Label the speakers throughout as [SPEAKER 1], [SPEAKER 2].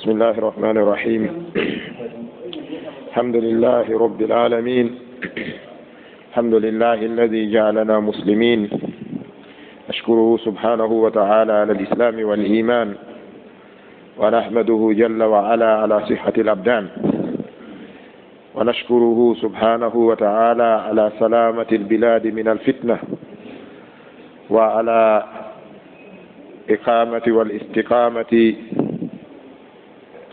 [SPEAKER 1] بسم الله الرحمن الرحيم. الحمد لله رب العالمين. الحمد لله الذي جعلنا مسلمين. أشكره سبحانه وتعالى على الإسلام والإيمان، ونحمده جل وعلا على صحة الأبدان، ونشكره سبحانه وتعالى على سلامة البلاد من الفتنة، وعلى إقامة والاستقامة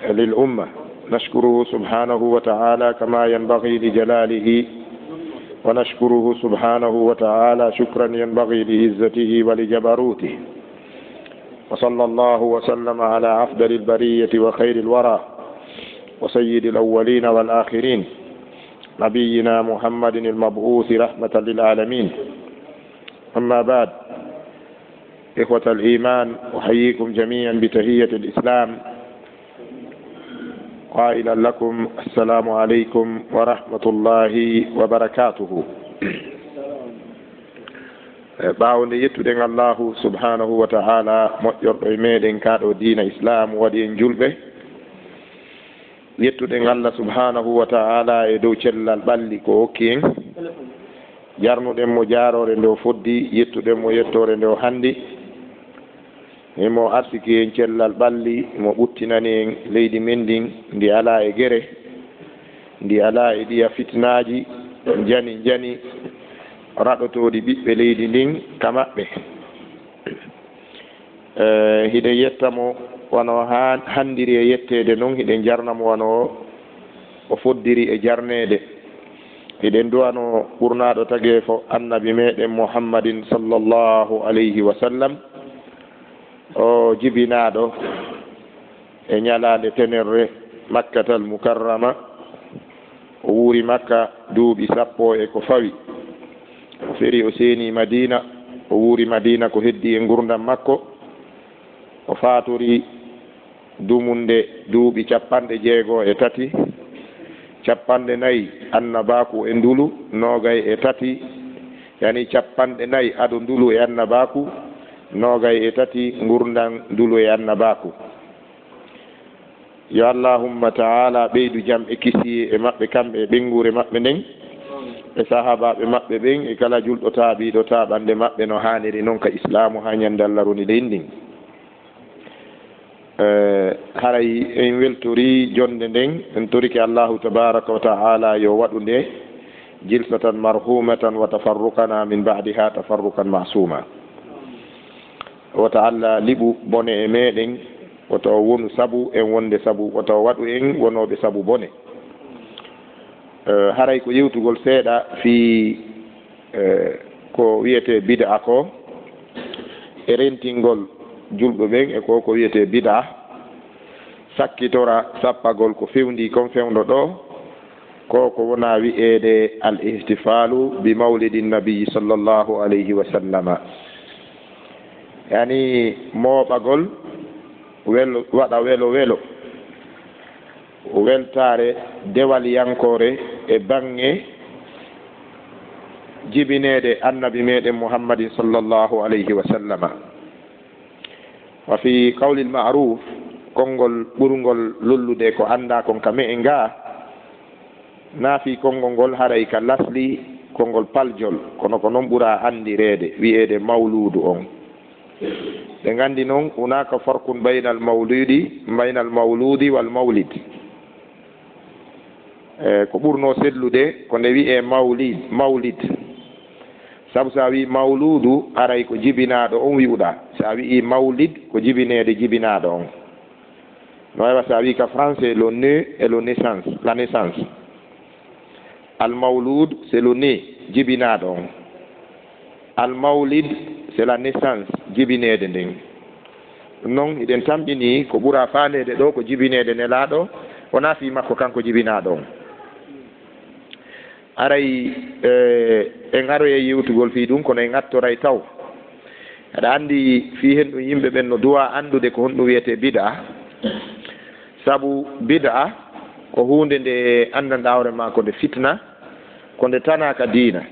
[SPEAKER 1] للأمة. نشكره سبحانه وتعالى كما ينبغي لجلاله، ونشكره سبحانه وتعالى شكرا ينبغي لعزته ولجبروته. وصلى الله وسلم على أفضل البرية وخير الورى وسيد الأولين والآخرين، نبينا محمد المبعوث رحمة للعالمين. أما بعد، إخوة الإيمان، أحييكم جميعا بتحية الإسلام، قائلا لكم السلام عليكم ورحمة الله وبركاته. باون يتودن الله سبحانه وتعالى moƴƴorɗo e meɗen kaɗo diina islam waɗi en julɓe. Yettuɗen Allah subhanahu wa ta'ala e dow cellal ɓalli ko hokki en, jarnuɗen mo jarore nde o foddi, yettuɗen mo yettore nde o handi, emo arsiki en cellal ɓalli, mo ɓuttinani en leydi men ndin ndi ala e gere, ndi ala e ɗiya fitnaji jani raɗotoɗi ɓiɓɓe leydi ndin ka maɓɓe. Hiɗen yettamo wono handiri e yettede noon, hiɗen jarnamo wono o foddiri e jarnede. hiɗen duwano ɓurnaɗo tagi fo annabi meɗen muhammadin sallallahu alayhi wa sallam, o jibinaɗo e ñalade tenerre makkatal mukarrama. O wuuri makka duuɓi 10 e ko fawi. O feri o seeni madina, o wuuri madina ko heddi e gurdam makko. O fatori dumunde duuɓi 63, 54 annabaku e ndulu, 23 yani 40 ado ndulu e annabaku, 23 gurdam ndulu e annabaku. Yo allahumma ta'ala ɓeydu jam e kisiye e maɓɓe kamɓe e ɓengure maɓɓe nden, e sahabaɓe maɓɓe ɓen, e kala julɗo taaɓiɗo taɓande maɓɓe no haniri noon ka islamu ha ñande Allah roni leydi ndin. Haray en weltori jonde nden, en toriki Allahu tabaraka wa ta'ala yo waɗu nde jilsatan marhumatan wa tafarrukana min ba'diha tafarrukan ma'suma. Wata Allah liɓu bone e meɗen, wata o wonu sabu en wonde sabu, wata o waɗu en wonoɓe sabu bone. Haray ko yewtugol seeɗa fi ko wiyete bid'a ko e rentingol julɓe ɓen e ko wiyete bid'a, sakkitora sappagol ko fewndi kon fewndo ɗo, ko wona wi'ede al ihtifalu bi mawlidi nabi sallallahu alayhi wa sallama, yani moɓagol waɗa welo weltare dewal yankore e bange jibinede annabi meɗen muhammadin sallallahu alayhi wa sallama. Wa fi qawli al-ma'ruf, konngol ɓurgol lollude ko anda kon ka me'e nga, naafi konngol ngol haray ka lasli konngol paljol, kono ko noon ɓura andirede wi'ede mawludu on. ɓe gandi noon hunaka farqun bayna al mawludi wal mawlid. Ko ɓurno sellude ko nde wi'e mawlid, sabu sa wi mawludu aray ko jibinaɗo on wi'uɗa, sa wi'i mawlid ko jibinede jibinaɗo on. No wawa sa wi ka français le nœud et la naissance. Al mawlud c'est le né, jibinaɗo on. al mawlid c'est la naissance jibinede nden non iɗen tamƴini ko ɓura fandede ɗo ko jibinede nelaɗo wona fi makko kanko jibinaɗo on aray en aroye yewtugol fi ɗum kono en attoray taw aɗa andi fi hen ɗum yimɓe ɓen no duwa andude ko honɗum wiyete bid'a saabu bid'a ko hunde nde andanɗa hoore ma ko nde fitna ko nde tanaka diina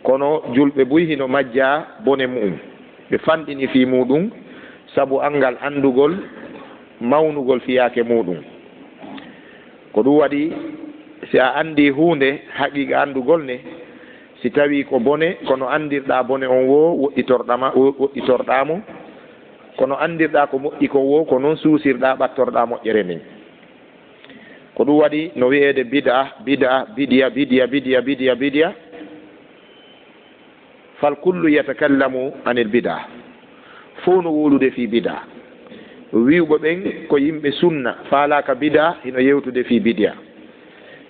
[SPEAKER 1] kono julɓe buy hino majja bone mu'um ɓe fanɗini fi muɗum saabu angal andugol mawnugol fiyake muɗum ko ɗum waɗi si a andi hunde haqiqa andugol ne si tawi ko bone kono andirɗa bone on wo woɗɗitorɗamo kono andirɗa ko moƴƴi kon wo ko noon suusirɗa ɓattorɗa moƴƴere nden ko ɗum waɗi no wiyede bidia fal kullu yatakallamu anil bida fo no wolude fi bida wiwɓe ɓen ko yimɓe sunna falaka bida hino yewtude fi bidia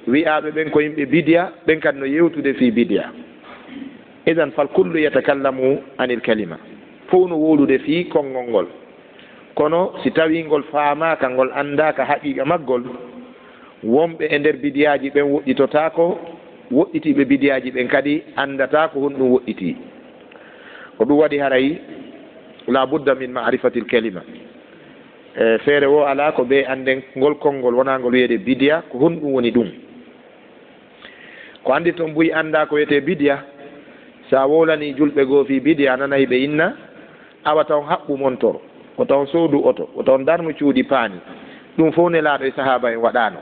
[SPEAKER 1] wi'aɓe ɓen ko yimɓe bidia ɓen kadi no yewtude fi bidia idan fal kullu yatakallamu anil kalima fo no wolude fi konngol ngol kono si tawi ngol faamaka ngol andaka haqiqa maggol wonɓe e nder bidiyaji ɓen woɗɗitotako woɗɗitiɓe bidiyaji ɓen kadi andata ko honɗum woɗɗiti ko ɗum waɗi haray la budda min ma'rifati l kalima feere wo ala ko ɓe anden ngol konngol wona ngol wiyede bidiya ko honɗum woni ɗum ko andi toon mbuyi anda ko wiyete bidiya sa wolani julɓe goo fi bidiya nanayi ɓe inna awa taw haɓɓu montor ko taw soodu oto ko taw darnu cuuɗi paani ɗum fof nelaaɗo e sahaba en waɗano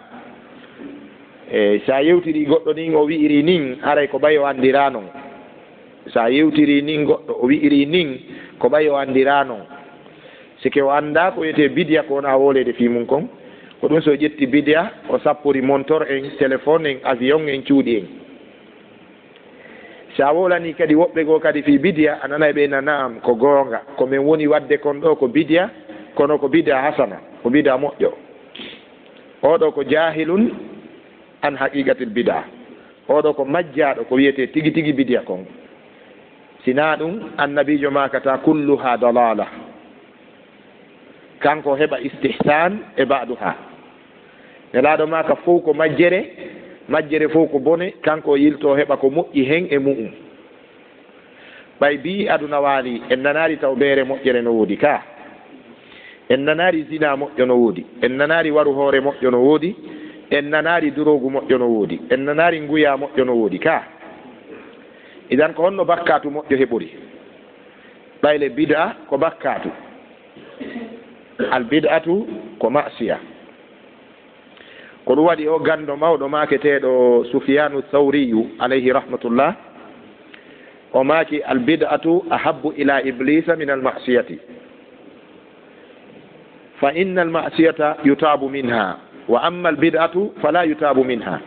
[SPEAKER 1] sa yewtiri goɗɗo nin o wi'iri nin aray ko ɓay o andira non sa yewtiri nin goɗɗo o wi'iri nin ko ɓay o andira non sike o anda ko wiyete bidiya ko wona wolede fi mum kon ko ɗum so ƴetti bidiya o sappori montor en téléphone en avion en cuuɗi en sa wolani kadi woɓɓe goo kadi fi bidiya a nanay ɓe na naam ko goonga komin woni wadde kon ɗo ko bidiya kono ko bidiya hasana ko bidiya moƴƴo oɗo ko jahilun an haqiqatil bida oɗo ko majjaɗo ko wiyete tigi tigi bidiya kon sina ɗum annabijo makata kulluha dalala kanko heɓa istihsan e baɗuha nelaɗo maka fof ko majjere fof ko bone kanko yilto heɓa ko moƴƴi hen e mu'um ɓay bi aduna waali en nanari taw beere moƴƴere no woodi ka en nanari zina moƴƴo no woodi en nanari waru hoore moƴƴo no woodi en nanari durogu moƴƴo no woodi en nanari nguya moƴƴo no woodi ka idan ko honno bakkatu moƴƴo heɓori ɓayle bid'a ko bakkatu al bid'atu ko ma'siya ko ɗum waɗi o gando mawɗo maketeɗo Sufyanu Thawriyu alayhi rahmatullah o maaki al bid'atu ahabbu ila iblisa min al ma'siyati fa inna al ma'siyata yutabu minha wa amma al bid'atu fala yutabu minha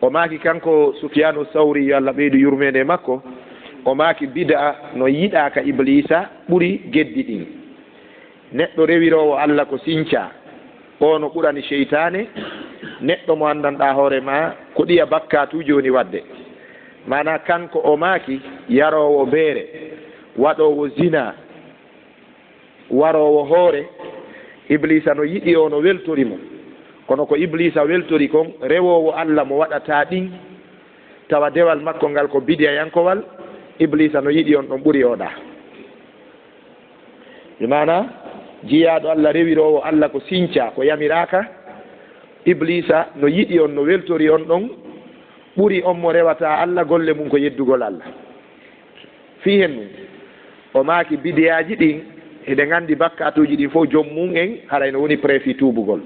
[SPEAKER 1] o maaki kanko Sufyanu Thawriyu Allah ɓeydu yurmede makko o maaki bid'a no yiɗaka iblisa ɓuri geddi ɗin neɗɗo rewirowo Allah ko sinca o no ɓurani cheytane neɗɗo mo andanɗa hoore ma ko ɗiya bakkatuji woni wadde mana kanko o maaki yarowo beere waɗowo zina warowo hoore iblisa no yiɗi o no weltorimo kono ko iblisa weltori kon rewowo Allah mo waɗata ɗin tawa dewal makko ngal ko bidiya yankowal iblisa no yiɗi on ɗon ɓuri oɗa mana jiyaɗo Allah rewirowo Allah ko sinca ko yamiraka iblisa no yiɗi on no weltori on ɗon ɓuri on mo rewata Allah golle mum ko yeddugol Allah fi hen mum o maaki bidiyaji ɗin eɗen gandi bakkatuji ɗin fof joom mum en haray no woni préfi tubugol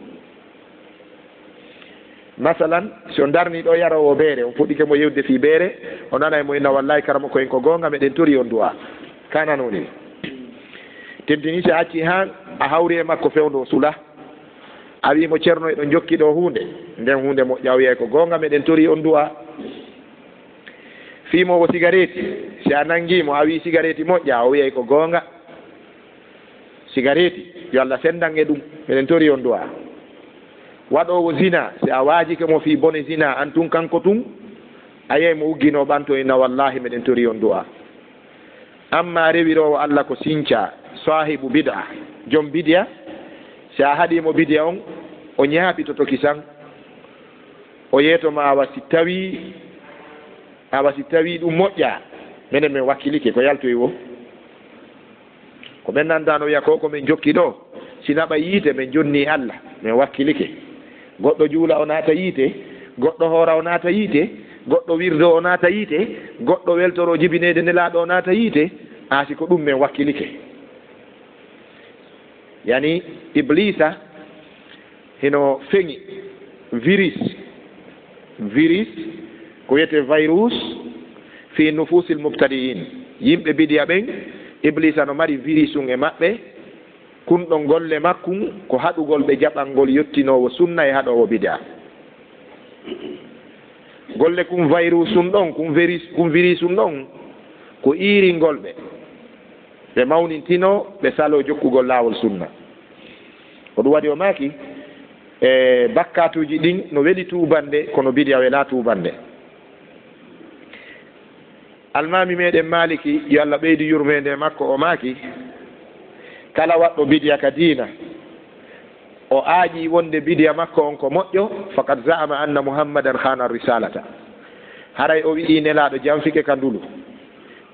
[SPEAKER 1] masalan so darni ɗo yarowo beere on fuɗɗike mo yewde fi beere o nana mo inna wallahi karama ko en ko gonga meɗen tori on duwa kananoni tentini so acci han a hawri e makko fewdo sula a wimo ceerno eɗo jokki ɗo hunde nden hunde moƴƴa o wiye ko gonga meɗen tori on duwa fimowo cigarette si a nangimo a wi cigarette moƴƴa o wiyay ko gonga cigarette yo Allah sendan e ɗum meɗen tori on duwa waɗowo zina si a waajike mo fi bone zina an tun kanko tun ayay mo uggino ɓanto ina wallahi meɗen tori on du'a amma rewirowo Allah ko sinca sahibu bid'a joom bidiya si a haɗimo bidiya on o ñaaɓitoto kisan o yeetoma awa si tawi ɗum moƴƴa minen min wakkilike ko yaltoyi wo ko ɓen nandano wiya ko min jokki ɗo si naɓa yiite min jonni Allah min wakkilike goɗɗo juula o naata yiite goɗɗo hoora o naata yiite goɗɗo wirdo o naata yiite goɗɗo weltoro jibinede nelaɗo o naata yiite si ko ɗum min wakkilike yani iblisa hino feŋi virus ko wiyete virus fi nufusil mubtadiin yimɓe bidiya ɓen iblisa no mari virus e maɓɓe kunɗo golle makkum ko haɗugol ɓe jaɓangol yettinowo sunna e haɗowo bidia golle kum virus ɗon kum virus ɗon ko iringol ɓe mawnintino ɓe salo jokkugol laawol sunna ko ɗum waɗi o maaki e bakkatuji ɗin no weɗi tubande kono bidiya wela tubande almami meɗen maliki yo Allah ɓeydi yurmede makko o maaki kala waɗɗo bidiya ka diina o aaƴi wonde bidiya makko on ko moƴƴo fakat za'ama anna muhammadan khana risalata haray o wi'i nelaɗo janfike ka ndulu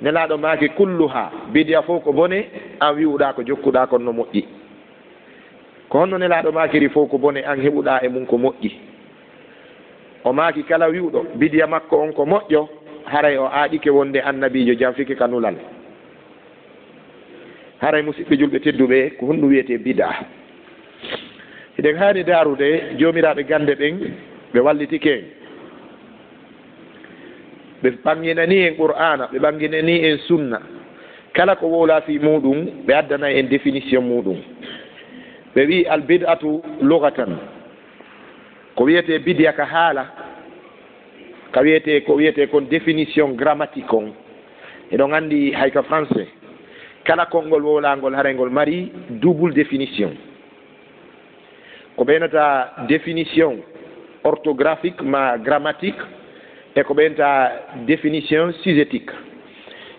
[SPEAKER 1] nelaɗo maaki kulluha bidiya fof ko bone an wi'uɗa ko jokkuɗa kon no moƴƴi ko honno nelaɗo maakiri fof ko bone an heɓuɗa e mum ko moƴƴi o maaki kala wi'uɗo bidiya makko on ko moƴƴo haray o aaƴike wonde annabijo janfike ka nulal haray musidɓe julɓe tedduɓe ko hunɗum wiyete bida eɗen haani daarude joomiraɓe gande ɓen ɓe wallitike en ɓe ɓanginani en qur'ana ɓe ɓanginani en sunna kala ko wowla fi muɗum ɓe addana en définition muɗum ɓe wi al bid'atu lugatan ko wiyete bidia ka haala ko wiyete kon définition grammatique on eɗon andi hayka français kala konngol wowlangol harengol mari double définition ko ɓeynata définition orthographique ma grammatique e ko ɓeynta définition susétique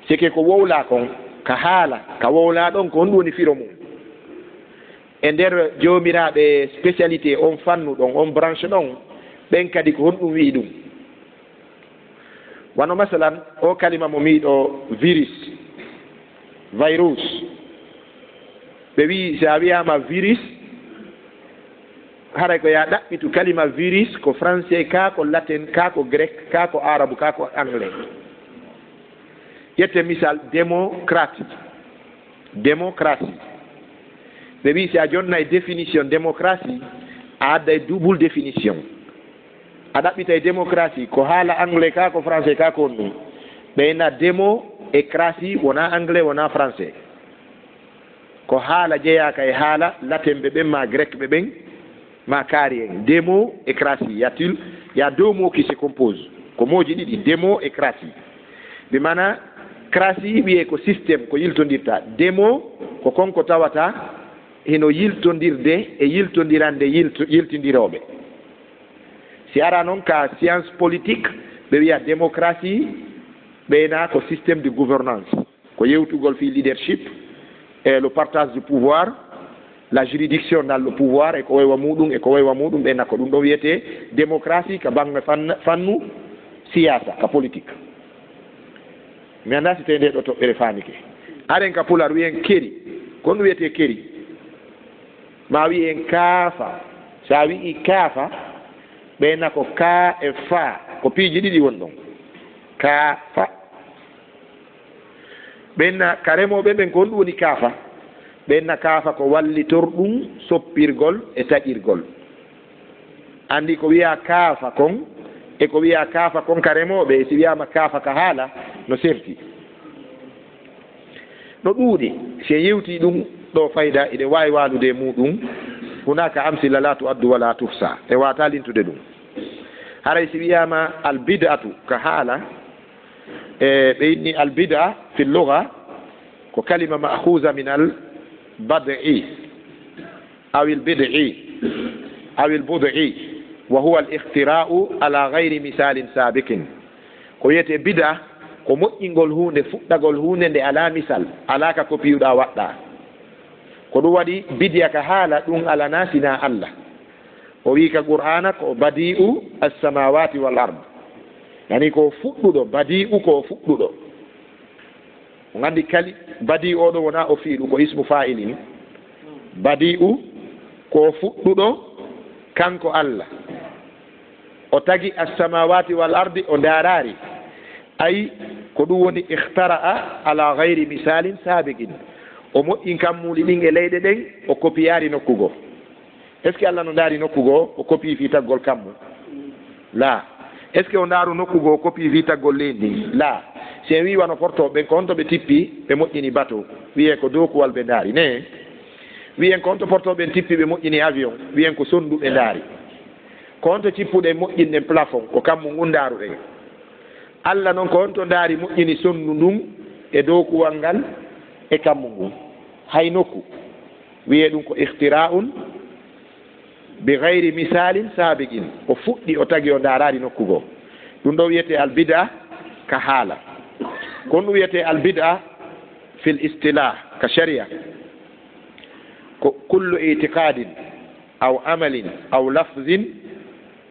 [SPEAKER 1] sike ko wowla kon ka haala ka wowla ɗon ko honɗum woni firo mum e nder joomiraɓe spécialité on fannu ɗon on branche ɗon ɓen kadi ko honɗum wi ɗum wano masalan o kalima mo miɗo virus ɓe wi sa wiyama virus haray ko ya ɗaɓɓitu kalima virus ko français ka ko latin ka ko grec ka ko arabe ka ko anglais ƴette misal démocratie ɓe wi si a jonna e définition démocratie a adda e double définition a ɗaɓɓita e démocratie ko haala anglais ka ko français ka ko on ɗum ɓeyna démo e cratie wona anglais wona français ko haala jeyaka e haala latin ɓe ɓen ma grec ɓe ɓen ma kaari en démo et cratie y a deux mots qui se composent ko moji ɗiɗi démo et cratie ɓe mana cratie wiye ko systéme ko yiltodirta démo ko konko tawata hino yiltodirde e yiltodirande yiltidiroɓe si ara noon ka science politique ɓe wiya démocratie ɓeyna ko systéme de gouvernance ko yewtugol fi leadership et le partage du pouvoir la juridiction dans le pouvoir e ko waywa muɗum ɓeyna ko ɗum ɗo wiyete démocratie ka bange fannu siyasa ka politique mi anda si tawi nde ɗo toɓɓere famike aren ka pular wiyen keri ko ɗum wiyete keri ma wiyen kaafa sa wi'i kaafa ɓeyna ko ka e fa ko piiji ɗiɗi won ɗon kaafa ɓenna ka remoɓe ɓen ko honɗum woni kaafa ɓenna kaafa ko wallitorɗum soppirgol e taƴirgol andi ko wiya kaafa kon e ko wiya kaafa kon ka remoɓe si wiyama kaafa ka haala no serti no ɗuuɗi si yewti ɗum ɗo fayda eɗe wawi walude muɗum hunaka amsila la tuaddu wala tuhsa e wata lintude ɗum haray si wiyama albid'atu ka haala ɓe yinni albid'a fi lugha ko kalima ma'khuza min al bad'i aw al bid'i aw al bud'i wa huwa al ikhtira'u ala ghayri misalin sabiqin ko wiyete bida ko moƴƴingol hunde fuɗɗagol hunde nde ala misal ala ka ko piyuɗa waɗɗa ko ɗum waɗi bidiya ka haala ɗum alana sina Allah o wi ka qur'ana ko badi'u as-samawati wal ard yani ko fuɗɗuɗo badi'u ko fuɗɗuɗo o gandi kali badi oɗo wona o fiiɗu ko ismu fa'ilin badi'u ko fuɗɗuɗo kanko Allah o tagi as-samawati wal ardi o darari ay ko ɗum woni ikhtara'a ala gayri misalin sabiqin o moƴƴin kammuli ɗin e leyɗe ɗen o kopiyari nokkugo est ce que Allah no daari nokkugo o kopii fi taggol kammu la est ce que o ndaaru nokkugo o kopii fi taggol leydi la si en wi wano porto ɓen ko honto ɓe tippi ɓe moƴƴini bateau wiye ko dokuwal ɓe ndaari ne wiyen ko honto porto ɓen tippi ɓe moƴƴini avion wiyen ko sonndu ɓe ndaari ko honto cippuɗen moƴƴinɗen plafond ko kammu ngun ndaaruɗen Allah noon ko honto ndaari moƴƴini sonndu ndun e dokuwal ngal e kammu ngun hay nokku wiye ɗum ko ihtira'un bi gayri misalin sabiqin o fuɗɗi o tagi o ndaarari nokkugo ɗum ɗo wiyete albida ka haala kon ɗum wiyete albida fil istilah ka sharia ko kullu itiqadin aw amalin aw lafzin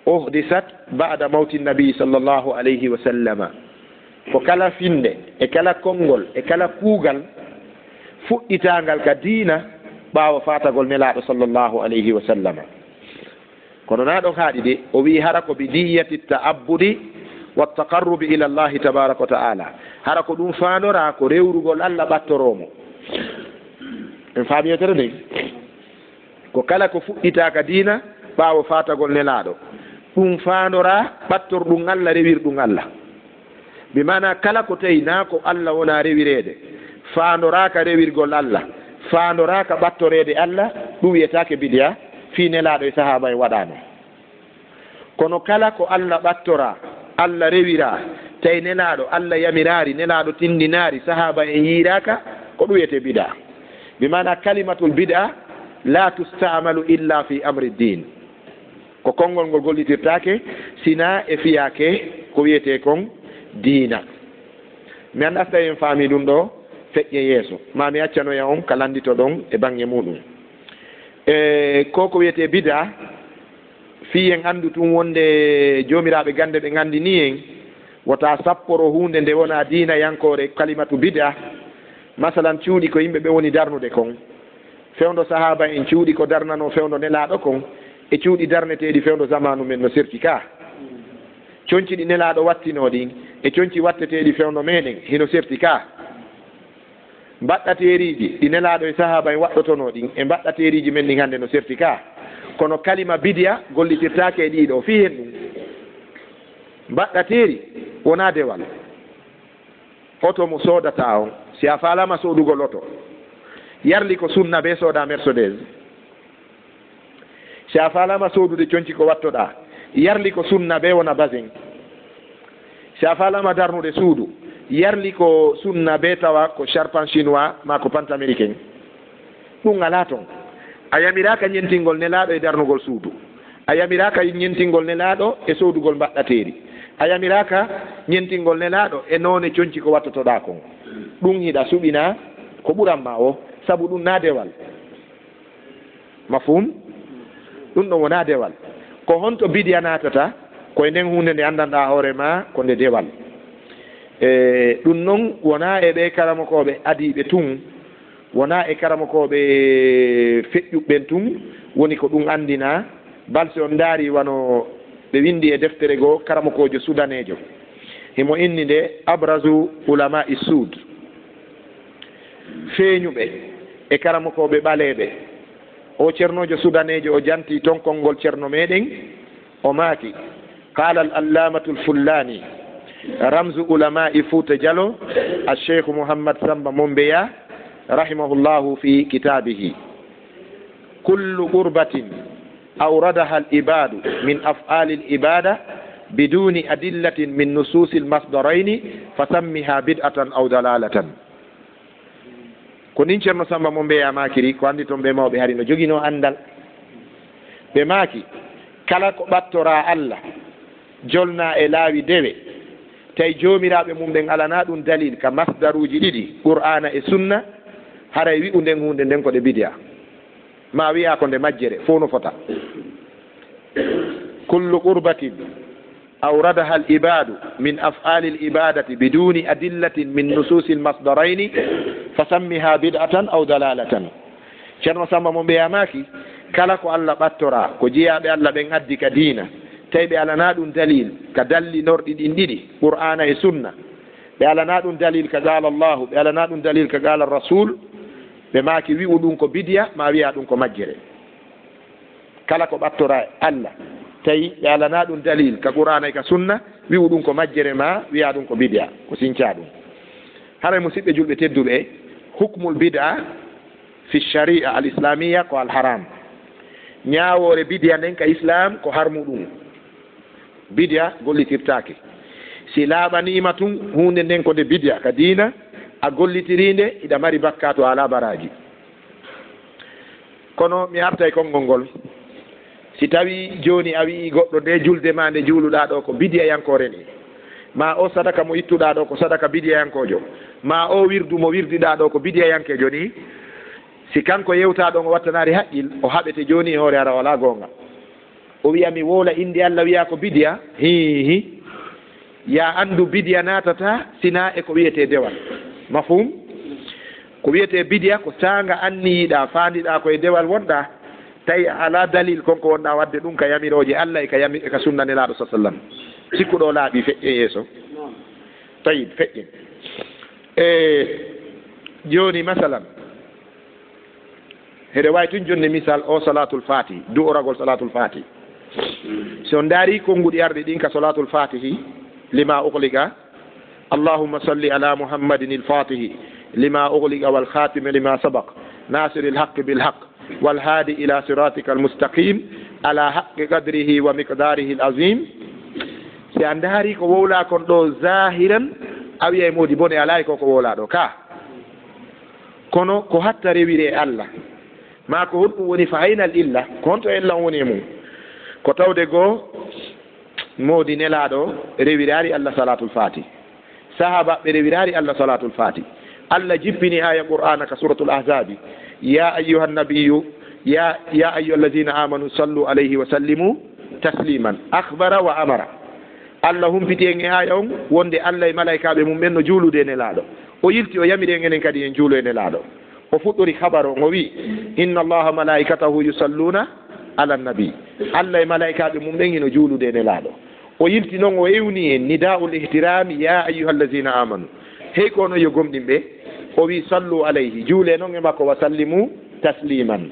[SPEAKER 1] uhdisat ba'da mawti nabi sallallahu alayhi wa sallama ko kala finde e kala konngol e kala kuugal fuɗɗitangal ka diina ɓaawa fatagol nelaɗo sallllahu alayhi wa sallama kono na ɗon haaɗi de o wi hara ko bi niyati ta'abbudi wattaqarrubi ila allahi tabaraka wa ta'ala hara ko ɗum fandora ko rewrugol Allah ɓattoromo en faami yetere ndey ko kala ko fuɗɗita ka diina ɓaawo fatagol nelaɗo ɗum fandora ɓattorɗum Allah rewirɗum Allah bi mana kala ko tawi na ko Allah wona rewirede fandoraka rewirgol Allah fandoraka ɓattorede Allah ɗum wiyetake bidiya fi nelaɗo e sahaba en waɗano kono kala ko Allah ɓattora Allah rewira tawi nelaɗo Allah yamirari nelaɗo tindinari sahaba en yiiraka ko ɗum wiyete bida bi mana kalimatul bida la tustamalu illa fi amri din ko konngol ngol gollitirtake sina e fiyake ko wiyete kon diina mi anda so tawi en faami ɗum ɗo feƴƴe yeeso mami accanoya on ka landito ɗon e bange muɗum koko wiyete bida fi en andu tun wonde jomiraɓe gande ɓe gandini en wota sapporo hunde nde wona diina yankore kalimatu bida masalan cuuɗi ko yimɓe ɓe woni darnude kon fewdo sahaba en cuuɗi ko darnano fewdo nelaɗo kon e cuuɗi darneteɗi fewdo zamanu men no serti ka conci ɗi nelaɗo wattino ɗin e conci watteteɗi fewdo meɗen hino serti ka mbaɗɗateriji ɗi nelaɗo e sahaba en waɗɗotono ɗin e mbaɗɗateriji men ɗin hannde no serti ka kono kalima bidiya gollitirtake e ɗiɗo fi hen ɗum mbaɗɗateri wona dewal oto mo sodata on si a falama sodugol oto yarli ko sunna be soda Mercedes si a falama sodude conci ko wattoɗa yarli ko sunna be wona basin si a falama darnude suudu yarli ko sunna be tawa ko charpan chinois ma ko pante américain ɗum ala toon a yamiraka ñentingol nelaɗo e darnugol suudu a yamiraka ñentingol nelaɗo e sodugol mbaɗɗateri a yamiraka ñentingol nelaɗo e noone conci ko wattotoɗa kon ɗum hiɗa suɓina ko ɓuranma o saabu ɗum na dewal mafhum ɗum ɗon wona dewal ko honto bidiya natata koye nden hunde nde andanɗa hoorema ko nde dewal ɗum noon wona e ɓe karamakoɓe adiɓe tun wona e karamakoɓe feƴƴuɓɓen tun woni ko ɗum andina balse on daari wano ɓe windi e deftere goo karamakojo sudanejo himo inni nde abrasu ulama i sud feeñuɓe e karamakoɓe ɓaleɓe o ceernojo sudanejo o janti tonkol ngol ceerno meɗen o maaki qala al allamatu l fullani ramzu ulama'i Fouta Diallo الشيخ محمد سامبا مومبيا رحمه الله في كتابه كل قربة أوردها العباد من أفعال العبادة بدون أدلة من نصوص المصدرين فسمها بدعة أو ضلالة konin ceerno Samba mo mbeya makiri ko andi toon ɓe mawɓe hari no jogino andal ɓe maaki kala ko ɓattora Allah jolna e laawi dewe tawi joomiraɓe mum ɓen alana ɗum dalil ka masdaruji ɗiɗi qur'ana e sunna haray wi'u nden hunde nden ko ɗe bidia ma wiya ko nde majjere fof no fota kullu qurbatin awradaha al ibadu min af'ali al ibadati biduni adillatin min nususi al masdaraini fasammiha bid'atan aw dalalatan ceerno samba mo mbiyamaki kala ko Allah ɓattora ko jeeyaɓe Allah ɓen addi ka diina tawi ɓe alana ɗum dalil ka dallinorɗi ɗin ɗiɗi qur'ana e sunna ɓe alana ɗum dalil ka qala Allahu ɓe alana ɗum dalil ka qala rasul ɓe maki wi'u ɗum ko bidia ma wiya ɗum ko majjere kala ko ɓattora Allah tawi ɓe alana ɗum dalil ka qur'ana e ka sunna wi'u ɗum ko majjere ma wiya ɗum ko bidia ko sinca ɗum haray musidɓe julɓe tedduɓe hukmul bid'a fi sharia al islamia ko al haram ñaawore bidia nden ka islam ko harmuɗum bidia gollitirtake si laaɓanima tun hunde nden ko nde bidia ka diina a gollitirinde iɗa mari bakka to ala baraji kono mi arta e konngol ngol si tawi joni a wii goɗɗo nde julde ma nde juuluɗa ɗo ko bidia yankore ni ma o sadaka mo ittuɗa ɗo ko sadaka bidia yankojo ma o wirdu mo wirdiɗa ɗo ko bidia yankejo ni si kanko yewtaɗo o wattanari haqqil o haɓete joni e hoore ara wala gonga o wiya mi woola inde Allah wiya ko bidia hihi ya andu bidia natata sina e ko wiyete dewal mafhum ko wiyete bidia ko sanga anniyiɗa fandiɗa koye dewal wonɗa tawi ala dalil konko wonɗa wadde ɗum ka yamiroje Allah e ka sunna nelaɗo sa sallam sikkuɗo laaɓi feƴƴe yeeso tayib feƴƴe joni masalan heɗe wawi tun jonde misal o salatul fatihi du'oragol salatul fatihi so daari konnguɗi arɗi ɗin ka salatul fatihi lima ughliqa allahumma salli ala muhammadin il fatihi lima ughliqa wal khatimi lima sabaq nasiri l haqqi bil haqq wal hadi ila siratika al mustaqim ala haqqi qadrihi wa miqdarihi al azim si a daari ko wowla kon ɗo zahiran a wiya e modi bone alay ko wowla ɗo ka kono ko hatta rewire Allah ma ko honɗum woni fa haynal illa ko honto illa woni e mum ko tawde goo moodi nelaɗo rewirari Allah salatul fati sahaba ɓe rewirari Allah salatul fati Allah jippini aya qur'ana ka suratul ahzabi ya ayyuha nabiyu ya ayyuha alladhina amanu sallu alayhi wa sallimu tasliman akhbara wa amara Allah humpiti en e aya on wonde Allah e malaikaɓe mum ɓen no juulude nelaɗo o yilti o yamiri en enen kadi en juulo e nelaɗo o fuɗɗori habaro o wi inna allaha malaikatahu yusalluna ala nabi Allah e malaikaɓe mum ɓen ino juulude nelaɗo o yilti noon o ewni en nidaul ihtirami ya ayyuha allazina amanu hey kono yo gomɗinɓe o wi sallu alayhi juule noon e makko wa sallimu tasliman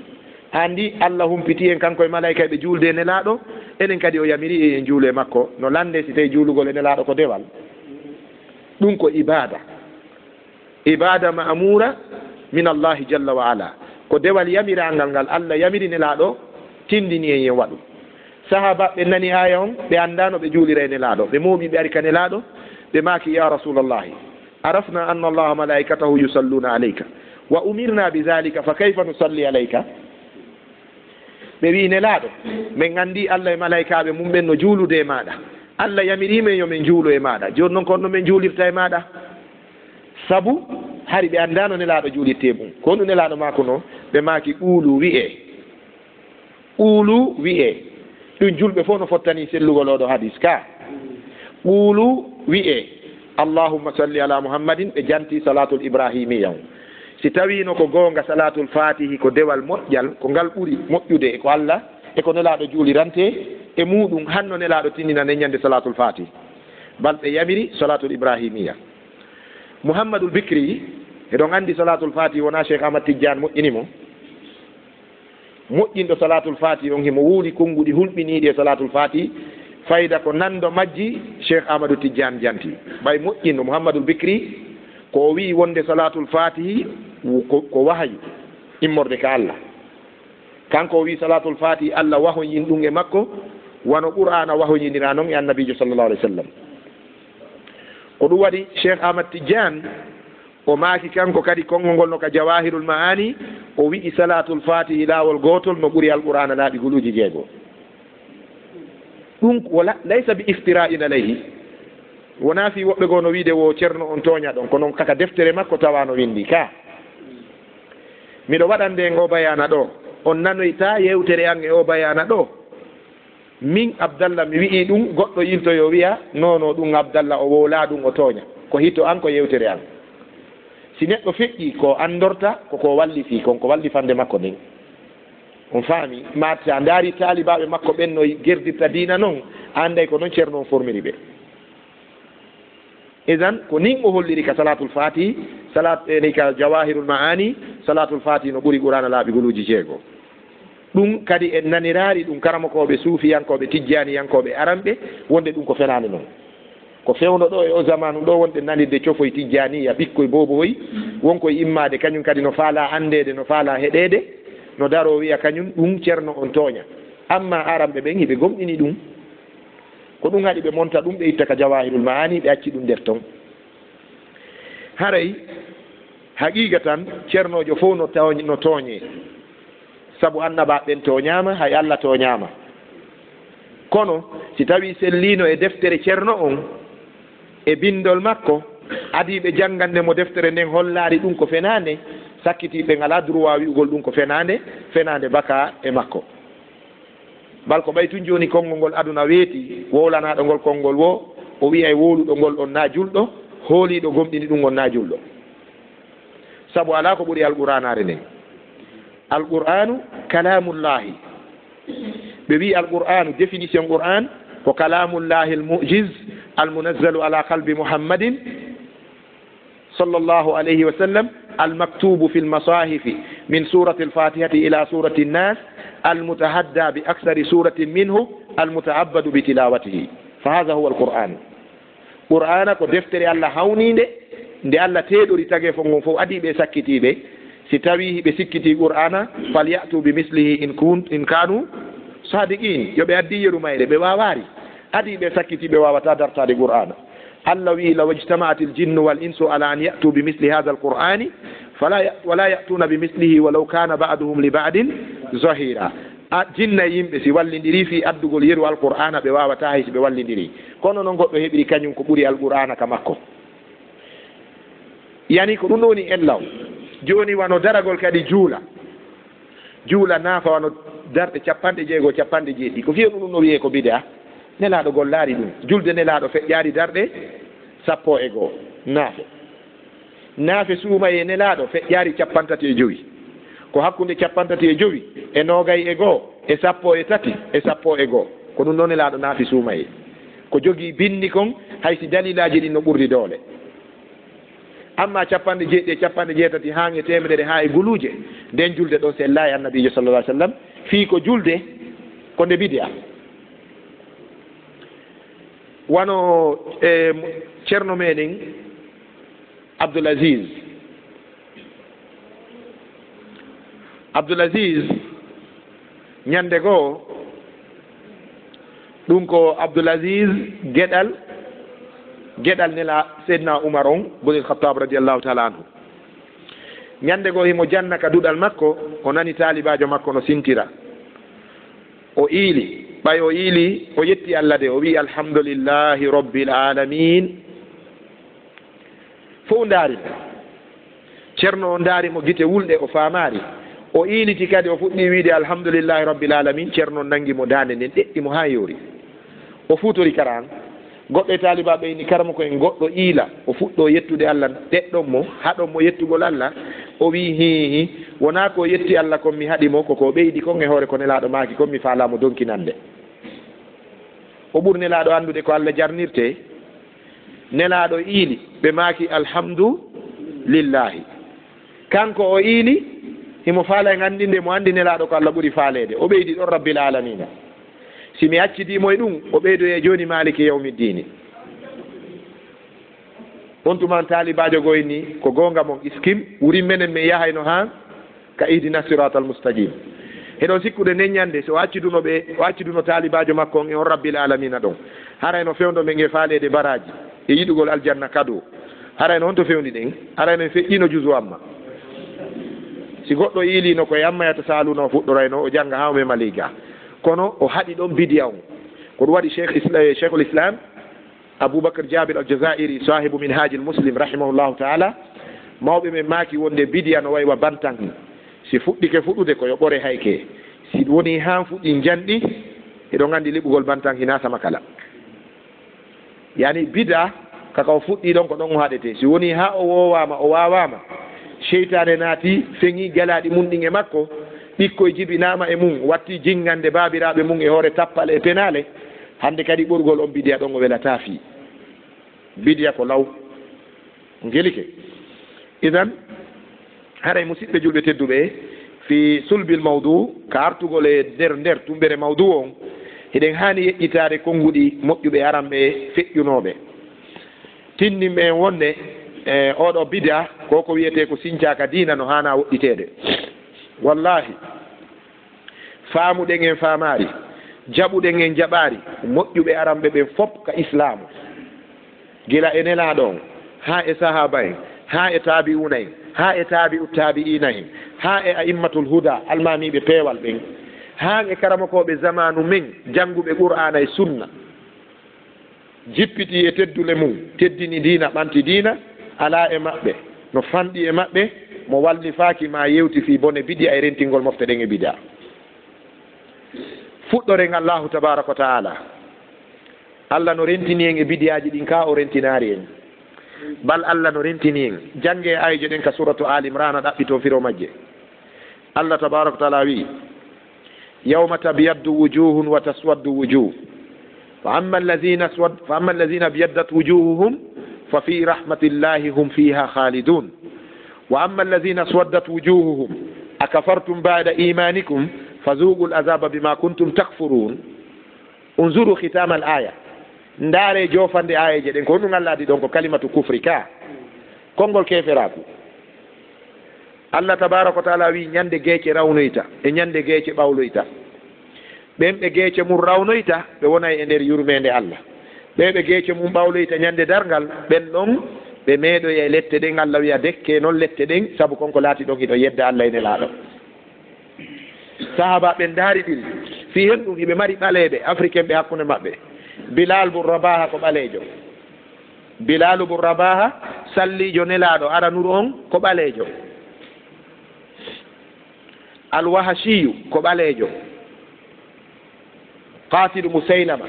[SPEAKER 1] andi Allah humpiti en kanko e malaikaɓe juulde nelaɗo enen kadi o yamiri en juulo e makko no lande si tawi juulugol e nelaɗo ko dewal ɗum ko ibada ma'mura min allahi jalla wa ala ko dewal yamirangal ngal Allah yamiri nelaɗo tindini en yen waɗu sahaba ɓe nani aya on ɓe andano ɓe juulira e nelaɗo ɓe muuɓi ɓe ari ka nelaɗo ɓe maaki ya rasulallahi arafna anna allaha malaikatahu yusalluna alayka wa umirna bidhalika fa kayfa nusalli alayka ɓe wi nelaɗo min andi Allah e malaikaɓe mum ɓen no juulude e maɗa Allah yamirimen yo min juulo e maɗa joni noon kono no min juulirta e maɗa sabu hari ɓe andano nelaɗo juulitte mum ko honɗum nelaɗo mako no ɓe maaki ɓuulu wi'e ɗum julɓe fof no fottani sellugol oɗo hadis ka ɓuulu wi'e allahumma salli ala muhammadin ɓe janti salatul ibrahimiya on si tawino ko gonga salatul fatihi ko dewal moƴƴal ko ngal ɓuuri moƴƴude e ko Allah e ko nelaɗo juulirante e muɗum hanno nelaɗo tinnina neññande salatul fatihi balɓe yamiri salatul ibrahimiya Muhammadul Bikri eɗon andi salatul fatihi wona Cheikh Ahmad Tidiane moƴƴinimo moƴƴinɗo salatul fatihi on himo wuuli konnguɗi hulɓiniɗi e salatul fatihi fayda ko nando majji Cheikh Ahmadou Tidiane janti ɓay moƴƴinɗo Muhammadul Bikri ko wi wonde salatul fatihi ko wahayu immorde ka Allah kanko wi salatul fatihi Allah wahoyin ɗum e makko wano qur'ana wahoyinira noon e annabijo sallallahu alayhi wa sallam ko ɗum waɗi Cheikh Ahmad Tidiane o maaki kanko kadi konngol ngol no ka jawahirul maani o wi'i salatul fatihi laawol gootol no ɓuri alqur'ana laaɓi guluuji jeegoo ɗum wala laysa bi iftira'in alayhi wona fi woɓɓe goo no wiide wo ceerno on tooña ɗon ko noon kaka deftere makko tawano windi ka miɗo waɗande en o bayana ɗo on nanoyta yewtere an e o bayana ɗo min Abdallah mi wi'i ɗum goɗɗo yiltoyo wiya nono ɗum Abdallah o wowla ɗum o tooña ko hito an ko yewtere an si neɗɗo feƴƴi ko andorta koko wallifi konko wallifande makko nden on faami ma sa ndaari taalibaɓe makko ɓen no gerdirta diina noon anday ko noon ceerno on formiri ɓe idan ko nin o holliri ka salatul fatihi salat ni ka jawahirul maani salatul fatihi no ɓuri qur'ana laaɓigoluji jeego ɗum kadi en nanirari ɗum karamakoɓe suufiyankoɓe tijjaniyankoɓe aranɓe wonde ɗum ko fenani noon ko fewno ɗo e o zamanu ɗo wonɗe nanirde cofoye tijjaniya ɓikkoye boboy wonkoye immade kañum kadi no faala andede no faala heɗede no daro wiya kañum ɗum ceerno on tooña amma aranɓe ɓen hiɓe gomɗini ɗum ko ɗum haɗi ɓe monta ɗum ɓe itta ka jawahirul maani ɓe acci ɗum nder ton haray haqiqa tan ceernojo fof no tooñe sabu annabaɓe ɓen tooñama hay Allah tooñama kono si tawi sellino e deftere ceerno on e bindol makko adiɓe janngande mo deftere nden hollari ɗum ko fenande sakkitiɓe ngala droit wi'ugol ɗum ko fenande baka e makko bal ko ɓay tun joni konngol ngol aduna weeti wowlanaɗo ngol konngol wo o wiya e wowluɗo ngol on na julɗo hooliɗo gomɗini ɗum on na julɗo sabu ala ko ɓuri alqur'anare nden alqur'anu kalamullahi ɓe wi alqur'anu définition qur'an ko kalamullahi almujiz almunazzalu ala qalbi muhammadin sallallahu alayhi wa sallam المكتوب في المصاحف من سورة الفاتحة إلى سورة الناس المتحدى بأكثر سورة منه المتعبد بتلاوته فهذا هو القرآن قرآن ko deftere Allah hawninde nde Allah teɗori tagi fongon fof adi ɓe sakkitiɓe si tawi ɓe sikkiti qur'ana falyatu bi mislihi in kanu sadiqin yoɓe addi yeru mayre ɓe wawari adi ɓe sakkiti ɓe wawata dartade qur'ana الله وي لو اجتمعت الجن والإنس على أن يأتوا بمثل هذا القرآن ولا يأتون بمثله ولو كان بعضهم لبعض ظهيرا jinna yimɓe si wallidiri fi addugol yeru alqur'ana ɓe wawata hay si ɓe wallidiri kono noon goɗɗo heɓiri kañum ko ɓuri alqur'ana ka makko yani ko ɗum ɗo woni ellaw joni wano daragol kadi juula naafa wano darɗe 50 ko fiya ɗum no wiye ko bid'a nelaɗo gol laari ɗum julde nelaɗo feƴƴaari darɗe 11 naafe suumaye nelaɗo feƴƴaari 35 ko hakkunde 35 e 21 e 13 e 11 ko ɗum ɗo nelaɗo naafi suumaye ko jogii bindi kon haysi dalilaji ɗin no ɓurdi doole amma 90 haa e temedere haa e guluje nden julde ɗo sellayi annabijo sallallah alih sallam fii ko julde ko nde bidi'a wano ceerno meɗen Abdoul Aziz ñande goo ɗum ko Abdoul Aziz geɗal nela seydna Oumar on bun al-Khattab radiallahu taala anhu ñande goo himo janna ka duɗal makko o nani taalibajo makko no sintira o iili ɓay o iili o yetti Allah de o wi alhamdulillahi rabbil alamin fof ndaari ceerno o ndaarimo gite wulɗe o faamaari o iiliti kadi o fuɗɗi wiide alhamdulillahi rabbil alamin ceerno nangimo daande nden ɗeɗɗimo haa yoori o fuutori karan goɗɗo e taaliba ɓeyni karama ko en goɗɗo iila o fuɗɗo yettude Allah ɗeɗɗon mo haɗon mo yettugol Allah o wi hihi wona ko yetti Allah kon mi haɗimo koko ɓeydi kon e hoore ko nelaɗo maaki kon mi faalamo donkinande o ɓuri nelaɗo andude ko Allah jarnirte nelaɗo iili ɓe maaki alhamdulillahi kanko o iili himo faala en andinde mo andi nelaɗo ko Allah ɓuri faalede o ɓeydi ɗon rabbil alamina si mi accidimo e ɗum o ɓeydoye joni maliki yawmiddini on tuman taalibajo goyni ko gonga mon iskim wuri menen mi yahayno ha ka ihdina siratal mustaqim heɗon sikkude neññande so acciduno taalibajo makko on e on rabbil alamina ɗon harayno fewdo men e faalede baraji e yiɗugol aljanna kado harayno honto fewndi ɗen harayno feƴƴino jusu amma si goɗɗo iilino koye ammayata saluno fuɗɗorayno o jangga ha o mema liga kono o haɗi ɗon bidiya on ko ɗum waɗi cheikhul islam Aboubacar Jabir al-Jazairi sahibu minhajil muslim rahimahullahu taala mawɓe men maaki wonde bidiya no waywa bantan si fuɗɗike fuɗude ko yo ɓore hayke si woni han fuɗɗi janɗi eɗo gandi liɓugol bantan hina sama kala yani bida kaka o fuɗɗi ɗon ko ɗon o haɗete si woni ha o wowama o wawama cheytane naati feŋi galaɗi mum ɗin e makko ɓikkoye jibinama e mum watti jingande babiraɓe mum e hoore tappale e penale hande kadi ɓurgol on bidiya ɗon o welata fi bidiya ko law gelike idan haray musidɓe julɓe tedduɓe fi sulbil mawdou ka artugol e nder tumbere mawdou on eɗen hani yeƴƴitade konnguɗi moƴƴuɓe aranɓe feƴƴunoɓe tinninɓe en wonde oɗo bida koko wiyete ko sincaka dina no hana woɗɗitede wallahi faamuɗen en famari jaɓuɗen en jaɓari moƴƴuɓe aranɓe ɓen fop ka islamu gila e nelaɗo on ha e sahaba en ha e tabi'una en ha e tabi'u tabi'ina en ha e a'immatul huda almamiɓe peewal ɓen ha e karamakoɓe zamanu men jannguɓe qur'ana e sunna jippiti e teddule mum teddini dina ɓanti dina ala e maɓɓe no fanɗi e maɓɓe mo wallifaki ma yewti fi bone bidiya e rentingol mofte ɗen e bida fuɗɗoren allahu tabaraka wa taala allah no rentini en e bidiyaji ɗin ka o rentinari en bal allah no rentini en jange ayjo ɗen ka suratu al imran ɗaɓɓito firo majje allah tabaraka wa taala wi yawma tabyaddu wujuhun wa taswaddu wujuh fa amma alladhina biyaddat wujuhuhum fa fi rahmatillahi hum fiha khalidun wa amma alladhina swaddat wujuhuhum akafartum ba'da imanikum fazuqul azaba bima kuntum takfurun unzuru khitam al aya ndaare jofande ayeje ɗen ko ɗum allah adi ɗon ko kalimatu kufri ka konngol keferaku allah tabaraka wa taala wi ñande geece rawnoyta e ñande geece ɓawloyta ɓen ɓe geece mum rawnoyta ɓe wonay e nder yurmede allah ɓe ɓe geece mum ɓawloyta ñande dargal ɓen ɗon ɓe meeɗoy e lette ɗen allah wiya dekke noon lette ɗen saabu konko laati ɗon hiɗo yedda allah ene laaɗo sahaba ɓen daari ɗiri fi hen ɗum hiɓe mari ɓaleɓe africain ɓe hakkunde maɓɓe bilal bun rabaha ko ɓaleejo bilalu bun rabaha sallijo nelaɗo aranuru on ko ɓaleejo alwahashiyu ko ɓaleejo qatilu musaylama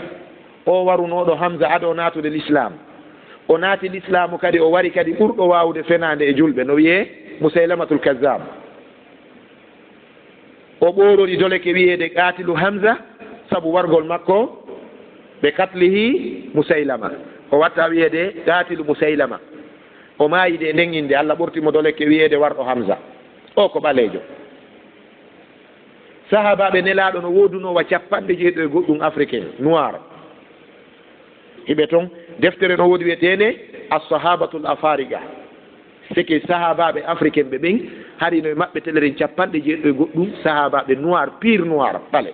[SPEAKER 1] o warunoɗo hamsa aɗo natude l'islam o naati l'islamu kadi o wari kadi ɓurɗo wawde fenade e julɓe no wiye musaylamatul kazzab o ɓorori doleke wiyede qatilu hamsa saabu wargol makko ɓe katlihi musaylama o watta wiyede qatilu musaylama o maayide nden inde allah ɓortimo doleke wiyede warɗo hamsa o ko ɓaleejo sahabaɓe nelaɗo no wodunowa 90 goɗɗum africain noir hiɓe toon deftere no woodi wiyetene assahabatul afariga sike sahabaɓe africain ɓe ɓen harino e maɓɓe telerin 90 goɗɗum sahabaɓe noir pire noir ɓale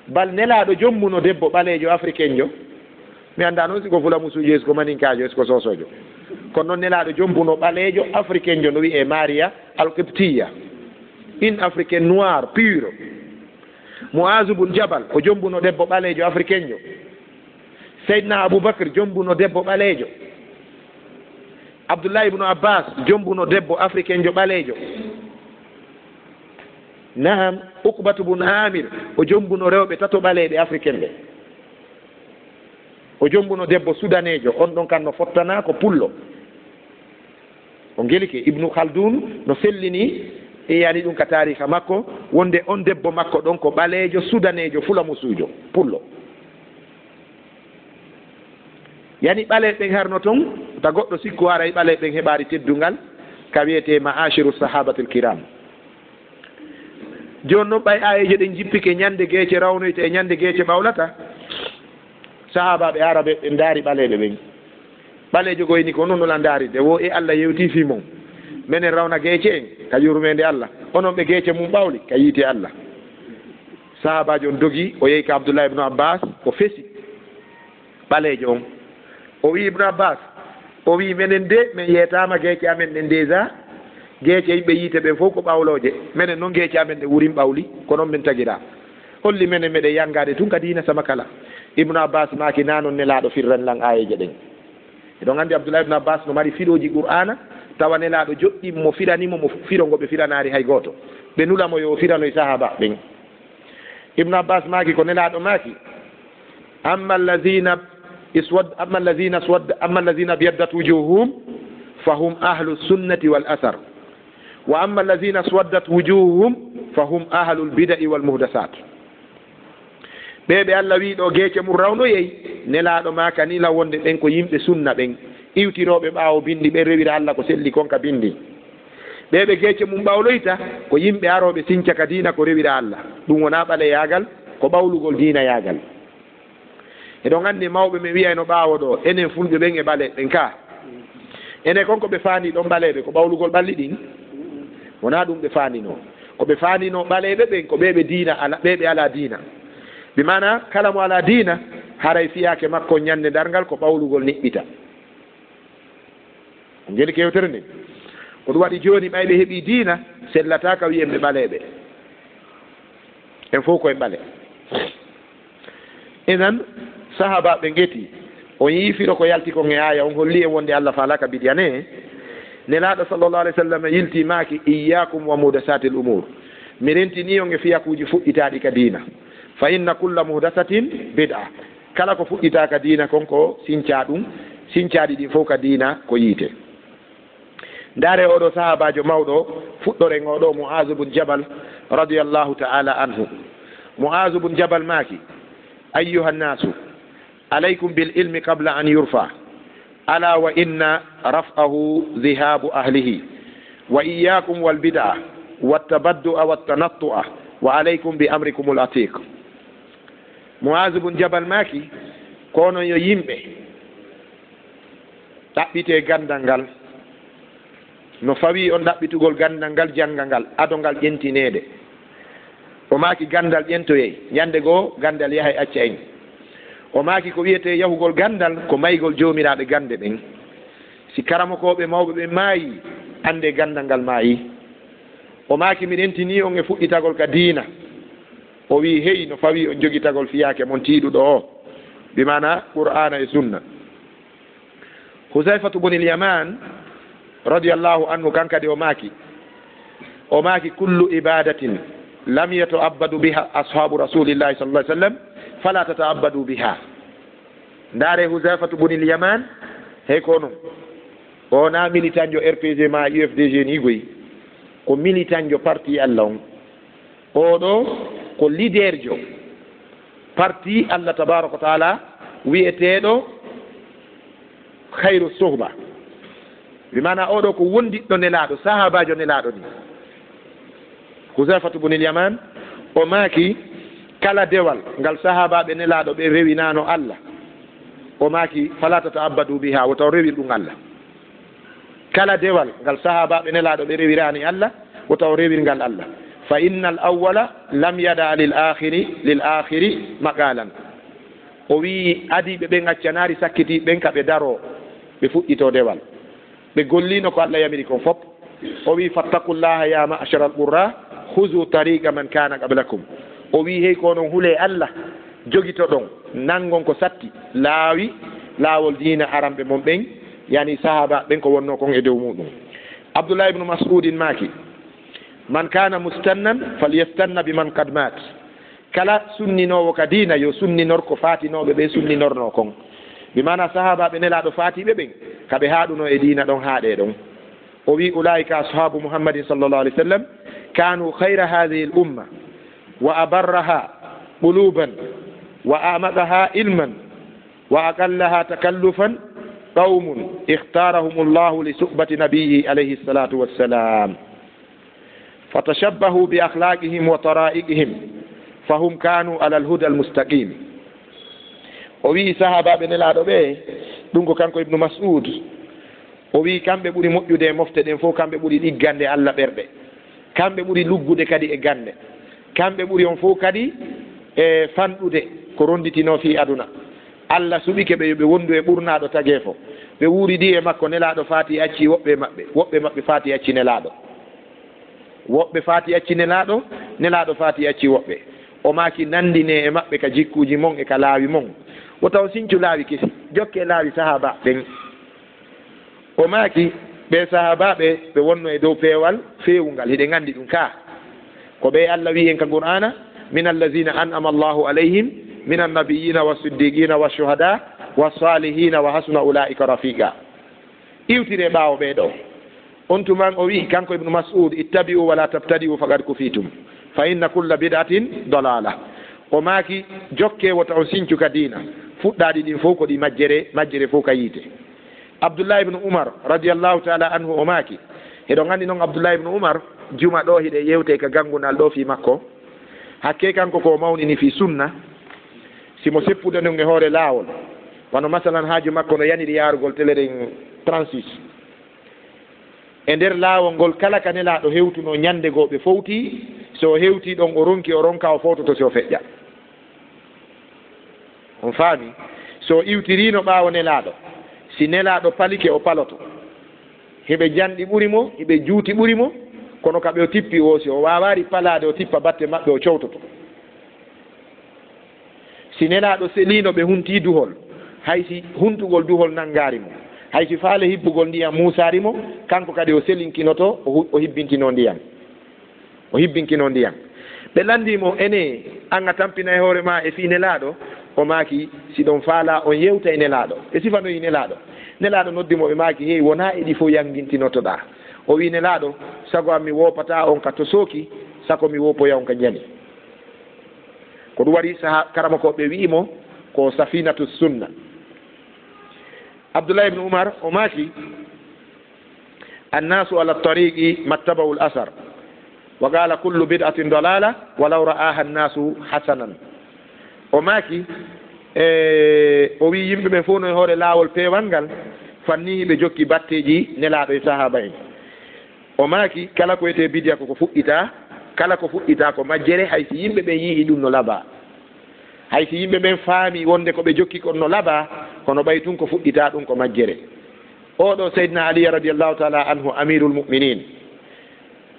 [SPEAKER 1] bal nelaɗo jommuno debbo ɓalejo africain jo mi anda noon siko fulamusuji est ce que maninkajo est ce que sosojo kono noon nelaɗo jombuno ɓalejo africain jo no wiye maria alqibtiya in africain noir pure Muazu bun Jabal o jombuno debbo ɓalejo africain jo Seydina Aboubacre jombuno debbo ɓalejo Abdoullahi ibnu Abbas jombuno debbo africain jo ɓalejo naham Ukbatu bun Amir o jombuno rewɓe tato ɓaleɓe africain ɓe o jombuno debbo sudanejo on ɗon kan no fottana ko pullo o gelike Ibnu Khaldun no sellini e yani ɗum ka tariha makko wonde on debbo makko ɗon ko ɓalejo sudanejo fulamusujo pullo yani ɓaleɓe ɓen harno toon ta goɗɗo sikku ara e ɓaleɓe ɓen heɓari teddungal ka wiyete ma'ashiru sahabatul kiram joni noon ɓay ayeje ɗen jippike ñande geece rawnoyta e ñande geece ɓawlata sahabaɓe araɓe ɓe daari ɓaleɓe ɓen ɓalejo goyni ko noon ola daari de wo e allah yewti fi mum minen rawna geece en ka yurmede allah onon ɓe geece mum ɓawli ka yiite allah sahabajo on dogi o yehi ka Abdoullahi ibnu Abbas o fesi ɓalejo on o wi Ibnu Abbas o wi minen de min yetama geece amen ɗen déjà geece yimɓe yiite ɓen fof ko ɓawloje minen noon geece amen ɗe wurin ɓawli ko noon min taguira holli minen meɗen yangade tun kadi ina sama kala ibnu abbas maki nanon nelaɗo firran lan ayeje ɗen eɗon andi abdoullah ibnu abbas no mari fiɗoji qur'ana tawa nelaɗo joɗɗimo fiɗanimo mo fiɗongo ɓe fiɗanari hay goto ɓe nulamo yo fiɗano e sahaba ɓen ibnu abbas maki ko nelaɗo maki amma alladina biyaddat wujuhum fahum ahlu sunnati wal athar wa amma alladina swaddat wujuhum fahum ahlu lbida'i wal muhdasat ɓeɓe allah wi ɗo geece mum rawno yeyi nelaɗo ma kanila wonde ɓen ko yimɓe sunna ɓen iwtiroɓe ɓaawo bindi ɓen rewira allah ko selli konka bindi ɓeɓe geece mum ɓawloyta ko yimɓe aroɓe sinca ka diina ko rewira allah ɗum wona ɓale yaagal ko ɓawlugol diina yaagal eɗon anndi mawɓe mi wiyayno ɓaawo ɗo enen fulɓe ɓen e ɓale ɓen ka enen konko ɓe faani ɗon ɓaleɓe ko ɓawlugol ɓalli ɗin wona ɗum ɓe faanino ko ɓe faanino ɓaleɓe ɓen ko ɓeɓe diina ɓeɓe ala diina bi mana kala mo ala diina haray fiyake makko ñande dargal ko ɓawlugol niɓɓita jeni kewtere ndin ko ɗum waɗi joni ɓayɓe heeɓi diina sellata ka wiyen ɓe ɓaleɓe en fof koye ɓale enen sahaba ɓe geeti on yiifiɗo ko yalti kon e aya on holli en wonde allah falaka biɗiyane nelaɗo sallllahu alih w sallam yilti maki iyakum wa muhdasati l umur mi rentini on e fiyakuji fuɗɗitaɗi ka diina fa inna kulla muhdasatin bid'a kala ko fuɗɗita ka diina konko sinca ɗum sincaɗi ɗin fof ka diina ko yiite ndaare oɗo sahabajo mawɗo fuɗɗoren oɗo muazu bun jabal radiallahu ta'ala anhu muazu bun jabal maki ayyuha nnasu alaykum bil ilmi qabla an yurfa ala wa inna raf'ahu dhihabu ahlihi wa iyyakum wal bid'a wattabaddu'a wattanattu'a wa alaykum bi amrikum al atiq muazu bun jabal maki kono yo yimɓe ɗaɓɓite gandal ngal no fawi on ɗaɓɓitugol gandal ngal janngal ngal adongal ƴentinede o maki gandal ƴentoyey ñande goo gandal yahay acca en o maki ko wiyete yahugol gandal ko maygol jomiraɓe gande ɓen si karamakoɓe mawɓe ɓe maayi ande gandal ngal maayi o maki mi rentini on e fuɗɗitagol ka diina o wi hey no fawi on jogitagol fiyake mon tiiɗuɗo o bimana qur'ana e sunna husaifatu bunil yaman radiallahu anhu kankadi o maki kullu ibadatin lam yata'abbadu biha ashabu rasulillahi sallallahu alaihi wasallam fala tata'abbadu biha ndare husaifatu bunil yaman hey ko non o na militant jo rpg ma ufdg ni goyi ko militant jo parti allah on oɗo ko leader jo parti allah tabaraka wa taala wiyeteɗo khayru suhba bimana oɗo ko wondiɗɗo nelaɗo sahabajo nelaɗo ni husaifatu bunil yaman o maki kala dewal ngal sahabaɓe nelaɗo ɓe rewinano allah o maki fala tata'abbadu biha wotaw rewir ɗum allah kala dewal ngal sahabaɓe nelaɗo ɓe rewirani allah wotaw rewirngal allah fa inna al awwala lam yada lil akhiri maqalan o wi adiɓe ɓen accanari sakkiti ɓen ka ɓe daro ɓe fuɗɗito dewal ɓe gollino ko allah yamiri kon fop o wi fattaqullaha ya ma'shara al qurra huzu tariqa man kana qablakum o wi hey ko non huule allah jogito ɗon nangon ko satti laawi laawol diina aramɓe mon ɓen yani sahaba ɓen ko wonno kon e dow muɗum abdoullah ibnu mas'udin maki man kana mustannan falyastanna biman kad mat kala sunninowo ka diina yo sunninor ko fatinoɓe ɓe sunninorno kon bimana sahabaɓe nelaɗo fatiɓe ɓen kaɓe haɗuno e diina ɗon haaɗe ɗon o wi ulaika ashabu muhammadin sallllahu alih w sallam kanu hayra hadihi l umma wa abarraha quluban wa amaqaha ilman wa aqallaha takallufan qawmun ikhtarahum llahu li suhbati nabiyi alayhi salatu wassalam fatashabbahu bi akhlaqihim wa tara'iqihim fahum kanu ala alhuda almustaqim o wi sahabaɓe nelaɗo ɓe ɗum ko kanko ibnu mas'ud o wi kamɓe ɓuuri moƴƴude e mofte ɗen fof kamɓe ɓuuri ɗiggande allah ɓerɗe kamɓe ɓuuri luggude kadi e gande kamɓe ɓuuri on fof kadi e fanɗude ko ronditino fi aduna allah suɓike ɓe yoɓe wondu e ɓurnaɗo tagee fo ɓe wuuridi e makko nelaɗo faati acci woɓɓe maɓɓe faati acci nelaɗo woɓɓe faati acci nelaɗo faati acci woɓɓe o maaki nandine e maɓɓe ka jikkuji mon e ka laawi mon o taw sincu laawi kesi jokke laawi sahaba ɓen o maaki ɓe sahabaɓe ɓe wonno e dow peewal feewungal hiɗe nganndi ɗum ka ko ɓe Allah wi en ka qur'ana min allazina an'ama allahu alayhim min annabiyina wasiddiqina washuhada wasalihina wa hasuna ulaika rafiqa iwtire ɓaawo ɓeeɗo on tuman o wi kanko ibnu mas'ud ittabi'u wala tabtadi'u faqad kufitum fa inna kulla bid'atin dalala o maaki jokke wota on sincu ka diina fuɗɗaɗi ɗin fof ko ɗi majjere fof ka yiite abdoullah ibnu oumar radiallahu taala anhu o maaki heɗo nganndi noon abdoullah ibnu oumar juma ɗo hiɗe yewte ka gangunal ɗo fi makko hakke kanko ko mawnini fi sunna simo seppude non e hoore laawol wano masalan haaju makko no yaniri yaarugol téléren 36 e nder laawol ngol kala ka nelaaɗo hewtuno ñande goo ɓe fowti so hewti ɗon o ronki o ronka o fowtoto si o feƴƴa on faami so iwtirino ɓaawo nelaaɗo si nelaaɗo palike o paloto heɓe janɗi ɓuri mo heɓe juuti ɓuri mo kono ka ɓe o tippi o si o waawaari palaade o tippa batte maɓɓe o cowtoto si nelaaɗo seliino ɓe huntii duhol haysi huntugol duhol nanngaari mo haysi faale hibbugol ndiyam muusaari mo kanko kadi o selinkinoto o hibbintino ndiyam ɓe lanndimo ene an a tampina e hoore ma e fii nelaaɗo o maaki si ɗon faala on yewta e nelaaɗo ɓe sifanoyi nelaaɗo noddimo ɓe maaki hey wonaa e ɗi fof yanngintinotoɗaa o wi nelaaɗo sago am mi woopata on ka to sooki sako mi woopoya on ka ñani ko ɗum waɗi saha karama ko ɓe wi'imo ko safinatu sunna abdoullah ibne oumar o maaki annasu ala tariqi mattabau l asar wa qala kullu bid'atin dalala walaw ra'aha annasu hasanan o maaki o wi yimɓe ɓe fof no e hoore laawol peewal ngal fanni ɓe jokki batteji nelaaɗo e sahaba en o maaki kala ko wiyete bidiya koko fuɗɗita kala ko fuɗɗita ko majjere haysi yimɓe ɓen yi'i ɗum no laaɓa haysi yimɓe ɓen faami wonde ko ɓe jokki kon no laaɓa kono ɓay tun ko fuɗɗita ɗum ko majjere oɗo seydna ali radiallahu taala anhu amirul muminin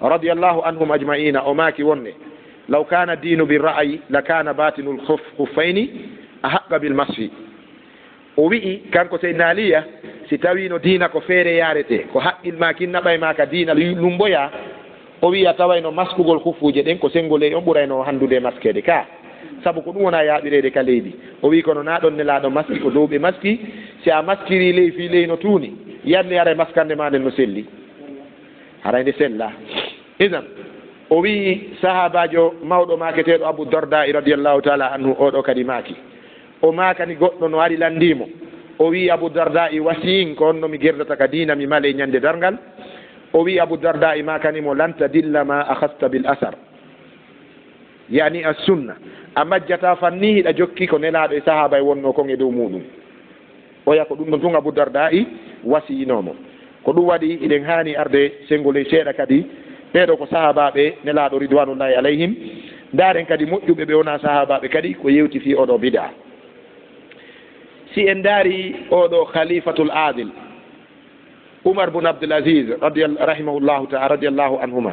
[SPEAKER 1] radiallahu anhum ajmaina o maaki wonde law kana dinu birra'yi la kana batinul huffayni ahaqqa bil masfi o wi'i kanko seydna aliya si tawino diina ko feere yarete ko haqqil ma kinnaɓay ma ka diina lumboya o wiya tawayno maskugol huffuje ɗen ko sengo ley on ɓurayno handude maskede ka sabu ko ɗum wona yaɓirede ka leydi o wi kono na ɗon nelaɗo maski ko dow ɓe maski si a maskiri ley fi ley no tuuni yande ara maskande ma nden no selli harayde sella idan o wi sahabajo mawɗo maketeɗo abou darda radiallahu taala anhu oɗo kadi maaki o makani goɗɗo no ari landimo o wi abou darda wasiyin ko onno mi gerdata ka diina mi male ñande dargal o wi abou darda makanimo lan tadilla ma akhasta bil asar yani as sunna a majjata fanni hiɗa jokki ko nelaɗo e sahaba e wonno kon e dow muɗum oya ko ɗum ɗon tun abou darda wasiyinomo ko ɗum waɗi eɗen hani arde sengole seeɗa kadi ɓeɗo ko sahabaɓe nelaɗo ridwanullahi alayhim ndaren kadi moƴƴuɓe ɓe wona sahabaɓe kadi ko yewti fi oɗo bida si en daari oɗo khalifatul adil oumar bun abdoul asis rahimahullahu taala radiallahu anhuma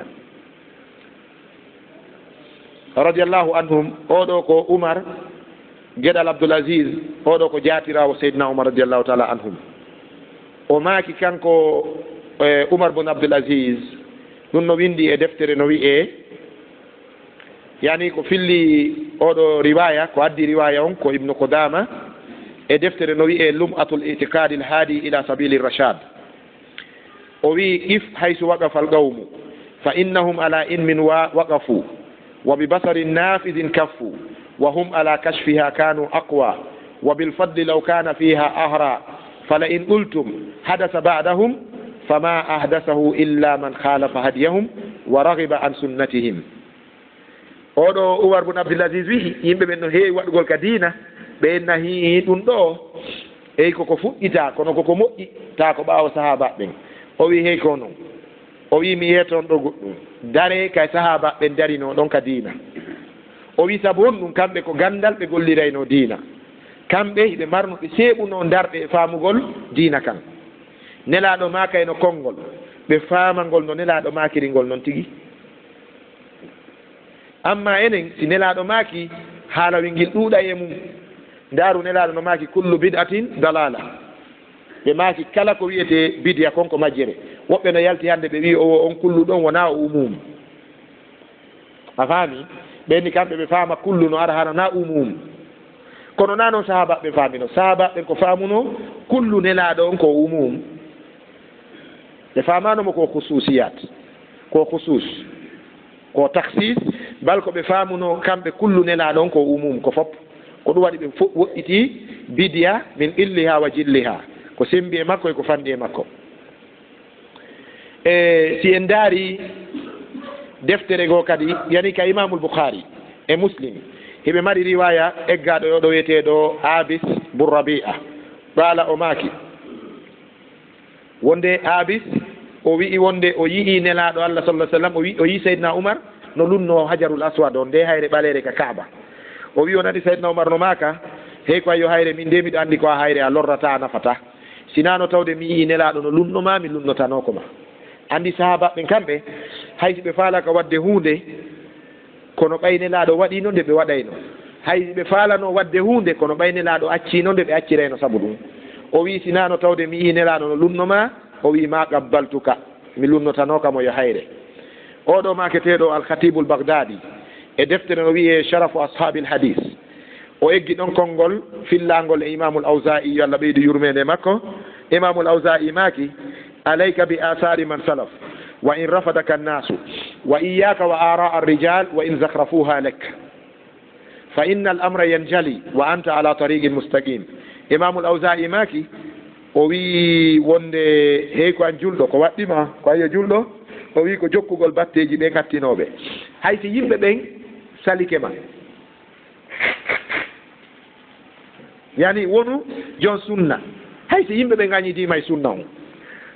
[SPEAKER 1] radiallahu anhum oɗo ko oumar gueɗal abdoul asis oɗo ko jatirawo seydina oumar radiallahu taala anhum o maaki kanko oumar bun abdoul asis ɗum no windi e deftere no wi'e yani ko filli oɗo riwaya ko addi riwaya on ko ibnu qudama e deftere no wi'e lum'atul itiqadi l haadi ila sabili rachad o wi if haysu waqafa al qawmu fa innahum ala ilmin waqafu wa bi basarin nafidin kaffu wa hum ala kashfiha kanu aqwa wa bil fadli law kana fiha ahra fala in qultum hadasa ba'dahum fama ahdathahu illa man khalafa hadiyahum wa raghiba an sunnatihim oɗo oumar bun abdoul asis wi yimɓe ɓen no heewi waɗugol ka diina ɓe nahi ɗum ɗo eyi koko fuɗɗita kono koko moƴƴi ta ko ɓaawo sahaba ɓen o wi hey ko noon o wi mi yeton ɗo goɗɗum dare kay sahaba ɓen darino ɗon ka diina o wi sabu on ɗum kamɓe ko gandal ɓe gollirayno diina kamɓe hiɓe marno ɓe seeɓuno darɓe e faamugol diina kan nelaɗo makay no konngol ɓe faamangol no nelaɗo makiringol noon tigi amma enen si nelaɗo maaki haalawel ngel ɗuuɗa e mum ndaaru nelaɗo no maaki kullu bid'atin dalala ɓe maaki kala ko wiyete bidia konko majjere woɓɓe no yalti hannde ɓe wi o on kullu ɗon wona o umum a faami ɓenni kamɓe ɓe faama kullu no ara hana na umum kono na noon sahabaɓe faamino sahabaɓe ko faamuno kullu nelaɗo on ko umum ɓe faamanomo ko khususiyat ko khusus ko taxis bal ko ɓe faamuno kamɓe kullu nelaɗo on ko umum ko fop ko ɗum waɗi ɓe woɗɗiti bidia min illiha wa jilliha ko sembi e makko e ko fanɗi e makko e si en daari deftere goo kadi yani ka imamul boukhari e muslim heɓe mari riwaya eggaɗo yo ɗo wiyeteɗo abis bourrabia ɓaala o maaki wonde abis o wi'i wonde o yii nelaɗo allah sallah sallam o yi seydna oumar no lunno hajarul aswad o nde hayre ɓalere ka kaaba o wi o nani seydna oumar no maaka hey ko yo hayre min nde miɗo anndi ko a hayre a lorrata a nafata sinano tawde mi yii nelaɗo no lunnoma mi lunnotanokoma anndi sahabaɓe kamɓe haysi ɓe faalaka wadde hunde kono ɓaynelaɗo waɗino nde ɓe waɗayno haysi ɓe faalano wadde hunde kono ɓaynelaɗo accino nde ɓe accirayno sabu ɗum o wi sinano tawde mi yii nelaɗo no lunnoma o wi ma qabbaltuka mi lunnotanokamo yo hayre oɗo maketeɗo alkhatibul bagdadi e deftere no wiye sharafu ashabil hadis o eggi ɗon konngol fillangol e imamul awsa'i yo allah ɓeydu yurmede makko imamul awsa'i maaki alayka bi asari man salaf wa in rafadaka annasu wa iyaka wa ara arrijal wa in zakhrafuha lak fa inna al amra yanjali wa anta ala tariqin mustaqim imamul awsa'i maaki o wi wonde hey ko an julɗo ko waɗɗima ko ayo julɗo o wi ko jokkugol batteji ɓe gattinoɓe haysi yimɓe ɓen salike ma yani wonu jon sunna haysi yimɓe ɓe gañidima e sunna o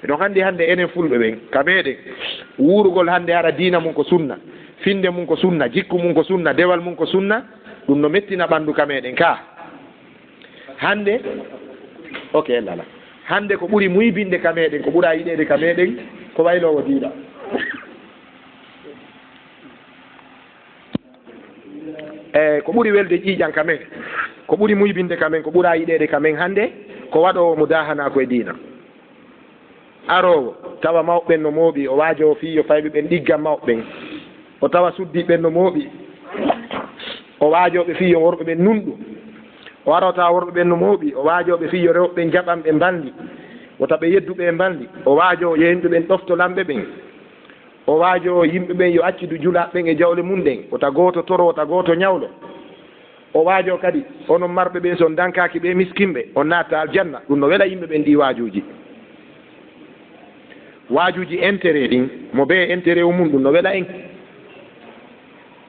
[SPEAKER 1] ɗon handi hande enen fulɓe ɓen ka meɗen wurugol hande hara diina mum ko sunna finde mum ko sunna jikku mum ko sunna dewal mum ko sunna ɗum no mettina ɓandu ka meɗen ka hande ok lala hande ko ɓuri muybinde ka meɗen ko ɓuura yiɗede ka meɗen ko waylowo diina ko ɓuri welde ƴiiƴan ka men ko ɓuri muybinde ka men ko ɓuura yiɗede ka men hande ko waɗowo mo dahana koye diina arowo tawa mawɓen no mooɓi o waajo fiyo fayɓe ɓen ɗiggan mawɓen o tawa suddi ɓen no mooɓi o waajoɓe fiyo worɓe ɓen nunɗu o arota worɓe ɓen no mooɓi o waajoɓe fiyo rewɓe jaɓan ɓe mbaldi o taɓe yedduɓe e mbaldi o waajo yimɓe ɓen ɗoftolamɓe ɓen o waajo yimɓe ɓen yo accidu julaɓɓen e jawle mum ɗen ota gooto toro ota gooto ñawlo o waajo kadi onon marɓe ɓen son dankaki ɓe miskinɓe on natta aljanna ɗum no wela yimɓe ɓen ɗi waajuji waajuji intérêt ɗin mo ɓe intérêt o mum ɗum no wela en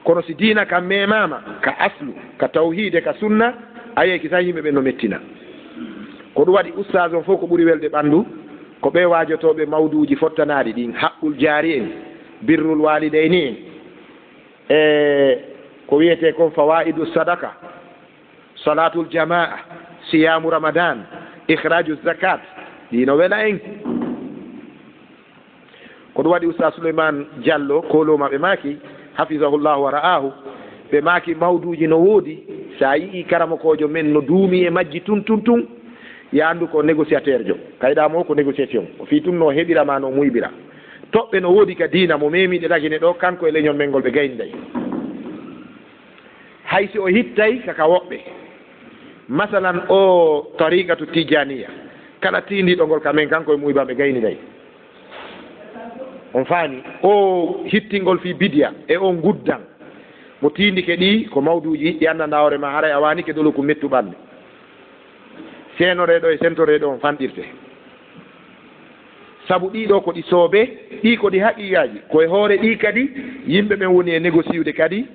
[SPEAKER 1] kono si diina ka memama ka aslu ka tawhide ka sunna aye kisa yimɓe ɓen no mettina ko ɗum waɗi oustage on fof ko ɓuri welde ɓandu ko ɓe waajotoɓe mawduji fottanaɗi ɗin haqqul jaari en birrul walidayni en e ko wiyete kon fawaidu sadaka salatul jamaa siyamu ramadan ikhraju zakat ɗino wela en ko ɗum waɗi oustage souleymane diallo koloma ɓe maaki hafisahullahu wa ra'ahu ɓe maaki mawduji no woodi sa yii karamakojo men no duumi e majji tun ya andu ko négociateur jo kayɗamo ko négociation o fi tun no heɓirama no muyɓira toɓɓe no woodi ka diina mo memiɗe ɗagine ɗo kanko e leñol men ngol ɓe gayniday haysi o hittay kaka woɓɓe masalan o tariqatu tijaniya kala tindiɗo ngol kamen kanko e muyba ɓe gayniday on faani o hittingol fi bidia e on guddan mo tindike ɗi ko mawduji ɗi annanda hoore ma haray a wanike dolo ko mettu ɓandu senoreɗo e sentoreɗo on fanɗirte sabu ɗiɗo ko ɗi soobe ɗi ko ɗi haqiqaji koye hoore ɗi kadi yimɓe ɓen woni e négociude kadi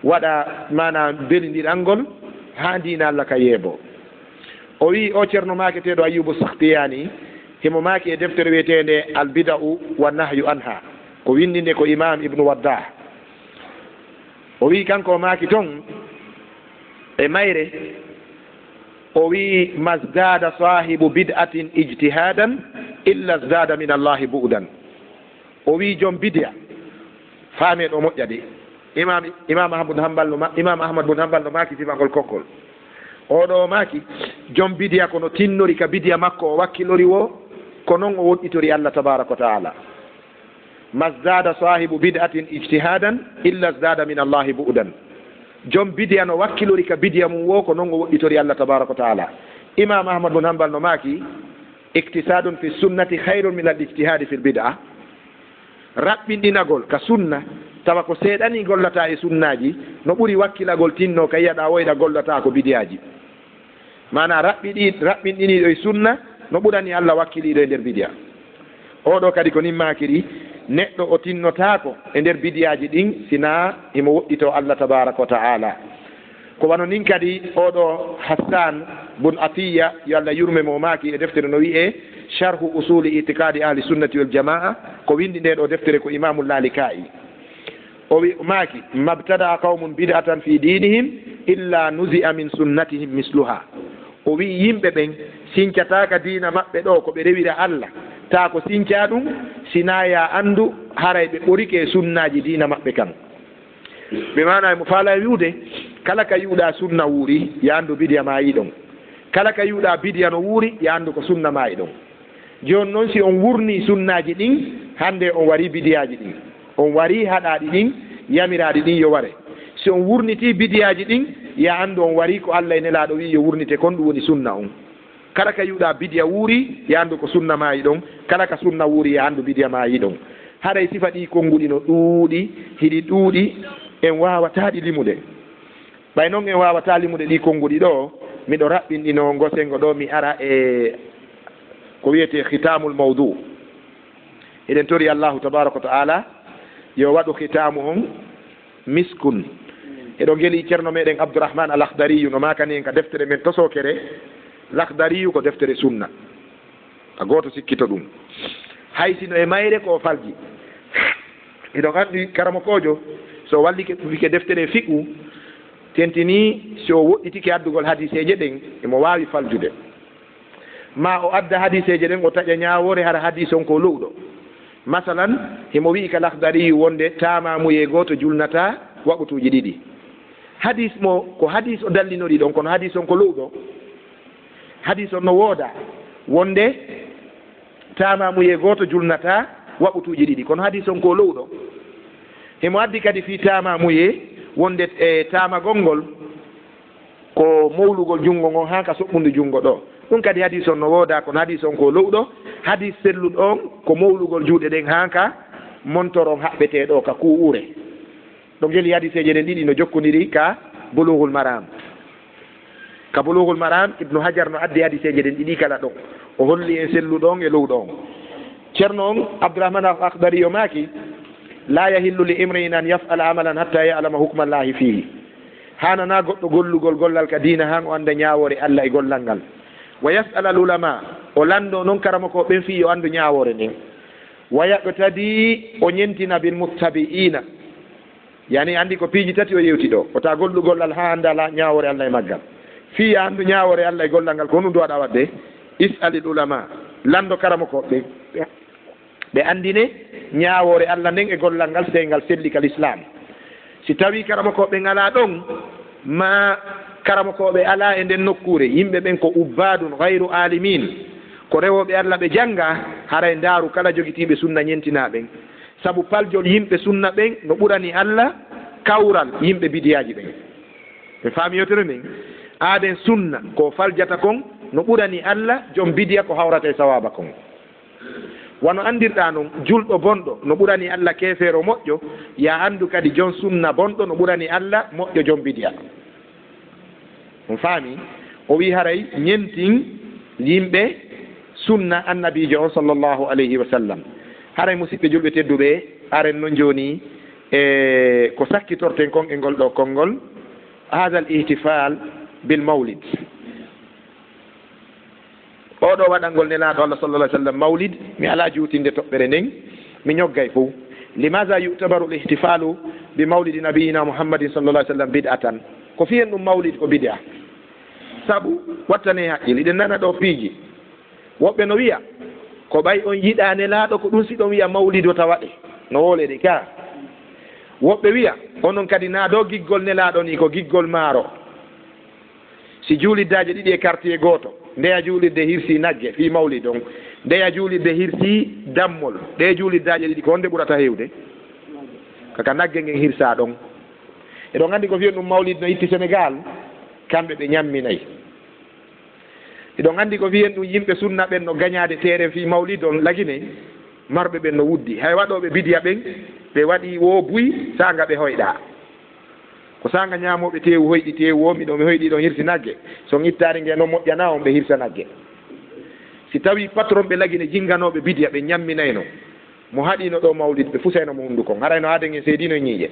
[SPEAKER 1] waɗa mana bellidiɗalngol ha dina Allah ka yeebo o wi o ceerno maketeɗo Ayyubu Sakhtiyani himo maaki e deftere wiyetende albida'u wa nahyu anha ko windinde ko imam ibnu waddah o wi kanko maaki toon e mayre o wi masdada sahibu bid'atin ijtihadan illa zdada min allahi bu'dan o wi joom bidia faameɗo moƴƴa de imam ahmad bun hambal no maki sifangol kokkol oɗo maki joom bidiya kono tinnori ka bidiya makko o wakkilori wo ko noon o woɗɗitori allah tabaraka wa taala ma zdada sahibu bid'atin ijtihadan illa zdada min allahi bu'dan joom bidiya no wakkilori ka bidiya mum wo ko noon o woɗɗitori allah tabaraka wa taala imam ahmad bun hambal no maki iktisadun fi sunnati hayrun min al ijtihadi fi l bid'a raɓɓinɗinagol ka sunna tawa ko seeɗani gollata e sunnaji no ɓuri wakkilagol tinno ka yiyaɗa woyɗa gollata ko bidiyaji mana raɓɓinɗiniɗo e sunna no ɓurani allah wakkiliɗo e nder bidiya oɗo kadi ko nimmakiri neɗɗo o tinnotako e nder bidiyaji ɗin sina imo woɗɗito allah tabaraka wa taala ko wano nin kadi oɗo hassan bun atiya yo allah yurme mo maki e deftere no wiye sharhu usuli itikadi ahli sunnati wal jamaa ko windi nde ɗo deftere ko imamu lalika'i o wi maki mabtada qawmun bid'atan fi dinihim illa nuzi'a min sunnatihim misluha o wi yimɓe ɓen sincataka dina maɓɓe ɗo ko ɓe rewira allah ta ko sinca ɗum sina ya andu haray ɓe ɓorike sunnaji dina maɓɓe kan ɓe mana mo faala wiwde kala ka yiwɗa sunna wuuri ya andu bidiya ma yi ɗon kala ka yiwɗa bidiya no wuuri ya andu ko sunna ma yi ɗon joni noon si on wurni sunnaji ɗin hande on wari bidiyaji ɗin on wari haɗaɗi ɗin yamiraɗi ɗin yo ware si on wurniti bidiyaji ɗin ya andu on wari ko allah e nelaɗo wi yo wurnite kon ɗum woni sunna on kala ka yiwɗa bidiya wuuri ya andu ko sunna ma yi ɗon kala ka sunna wuuri ya andu bidiya ma yi ɗon haɗay sifa ɗi konnguɗi no ɗuuɗi hiɗi ɗuuɗi en wawataɗi limude ɓay noon en wawata limude ɗi konnguɗi ɗo miɗo raɓɓinɗino gosengo ɗo mi ara e ko wiyete khitamul mawdu eɗen tori allahu tabaraka wa taala yo waɗu khitamu on miskun eɗo geeli ceerno meɗen abdourahmane al akhdariyu no makani en ka deftere men tosokere lakhdariyu ko deftere sunna a goto sikkito ɗum haysino e mayre ko falji eɗon andi karama kojo so wallike ɗufike deftere fiqu tentini so woɗɗitike addugol hadiseje ɗen emo wawi faljude ma o adda hadiseje ɗen o taƴa ñawore hara hadis on ko lowɗo masalan himo wi ka lakhdari wonde tamamuye goto julnata waɓutuji ɗiɗi hadis mo ko hadis o dallinori ɗon kono hadis on ko lowɗo hadis on no wooda wonde tamamuye goto julnata waɓutuji ɗiɗi kono hadis on ko lowɗo himo addi kadi fi tamamuye wonde e tamagol ngol ko mawlugol jungo ngo ha ka soɓɓude jungo ɗo ɗum kadi hadis on no wooda kono hadis on ko lowɗo hadis selluɗo on ko mawlugol juuɗe ɗen ha ka montoron haɓɓeteɗo ka kuure ɗo geeli hadiseje ɗen ɗiɗi no jokkodiri ka bulughul maram ibnu hajar no addi hadiseje ɗen ɗiɗi kala ɗon o holli en selluɗo on e lowɗo on ceerno on abdourahmane al akhdari o maki la yahillu li imri'in an yaf'ala amalan hatta ya'lama hukma llahi fihi hanana goɗɗo gollugol gollal ka diina han o anda ñawore allah e gollal ngal wa yas'ala al ulama o lando noon karama ko ɓen fi yo andu ñawore nden wa yaqtadi o ñentina bil muttabi'ina yani andi ko piiji tati o yewti ɗo o ta gollugollal ha anda la ñawore allah e maggal fi andu ñawore allah e gollal ngal ko honum duwaɗa wadde is'alil ulama lando karama ko ɓe andine ñawore allah nden e gollal ngal sengal selli kal islam si tawi karama koɓe ngala ɗon ma karama koɓe ala e nden nokkure yimɓe ɓen ko ubbadun gayru alimin ko rewoɓe allah ɓe jangga haray ndaaru kala jogitiɓe sunna ñentina ɓen saabu paljol yimɓe sunna ɓen no ɓurani allah kawral yimɓe bidiyaji ɓen ɓe faami yotere nden aaden sunna ko faljata kon no ɓurani allah joom bidiya ko hawrata e sawaba kon wano andirɗa noon julɗo bonɗo no ɓurani allah keefeero moƴƴo ya andu kadi joom sunna bonɗo no ɓurani allah moƴƴo joom bidiya on faami o wi haray ñentin yimɓe sunna annabijo on sallllahu alayhi wa sallam haray musidɓe julɓe tedduɓe aren noon joni e ko sakkitorten kon e ngol ɗo konngol hada al ihtifal bil mawlid oɗo waɗangol nelaɗo allah sallallah sallam mawlid mi ala juutinde toɓɓere nden mi ñoggay fof limaga yutabaru l ihtifalu bi mawlidi nabiyina muhammadin sallallah sallam bid'atan ko fiyen ɗum mawlid ko bid'a saabu wattane haqqil iɗen nana ɗo piiji woɓɓe no wiya ko ɓay on yiɗa nelaɗo ko ɗum si ɗon wiya mawlid o tawaɗe no wolede ka woɓɓe wiya onon kadi naa ɗo giggol nelaaɗo ni ko giggol maaro si juuliddaji ɗiɗi e quartier gooto ndeya juulidde hirsi nagge fii mawlid on ndeya juulidde hirsi dammol ɗe juuliddaji ɗiɗi ko honde ɓurata heewde kaka nagge ngen hirsa ɗon eɗon anndi ko fiyen ɗum mawlid no itti Sénégal kamɓe ɓe ñamminayi eɗon anndi ko fiyen ɗum yimɓe sunna ɓen no gañaade terrain fii mawlid on lagine marɓe ɓen no wuddi hay waɗoɓe bidiya ɓen ɓe waɗi wo buy sanga ɓe hoyɗa ko sanga ñamoɓe tewu hoyɗi tewu o miɗo mi hoyɗi ɗon hirsi nagge son ittari nge no moƴƴana on ɓe hirsa nagge si tawi patron ɓe lagine jingganoɓe bidiya ɓe ñamminayno mo haɗino ɗo mawlid ɓe fusayno mo hundukon harayno haaden e seedino ñiiƴe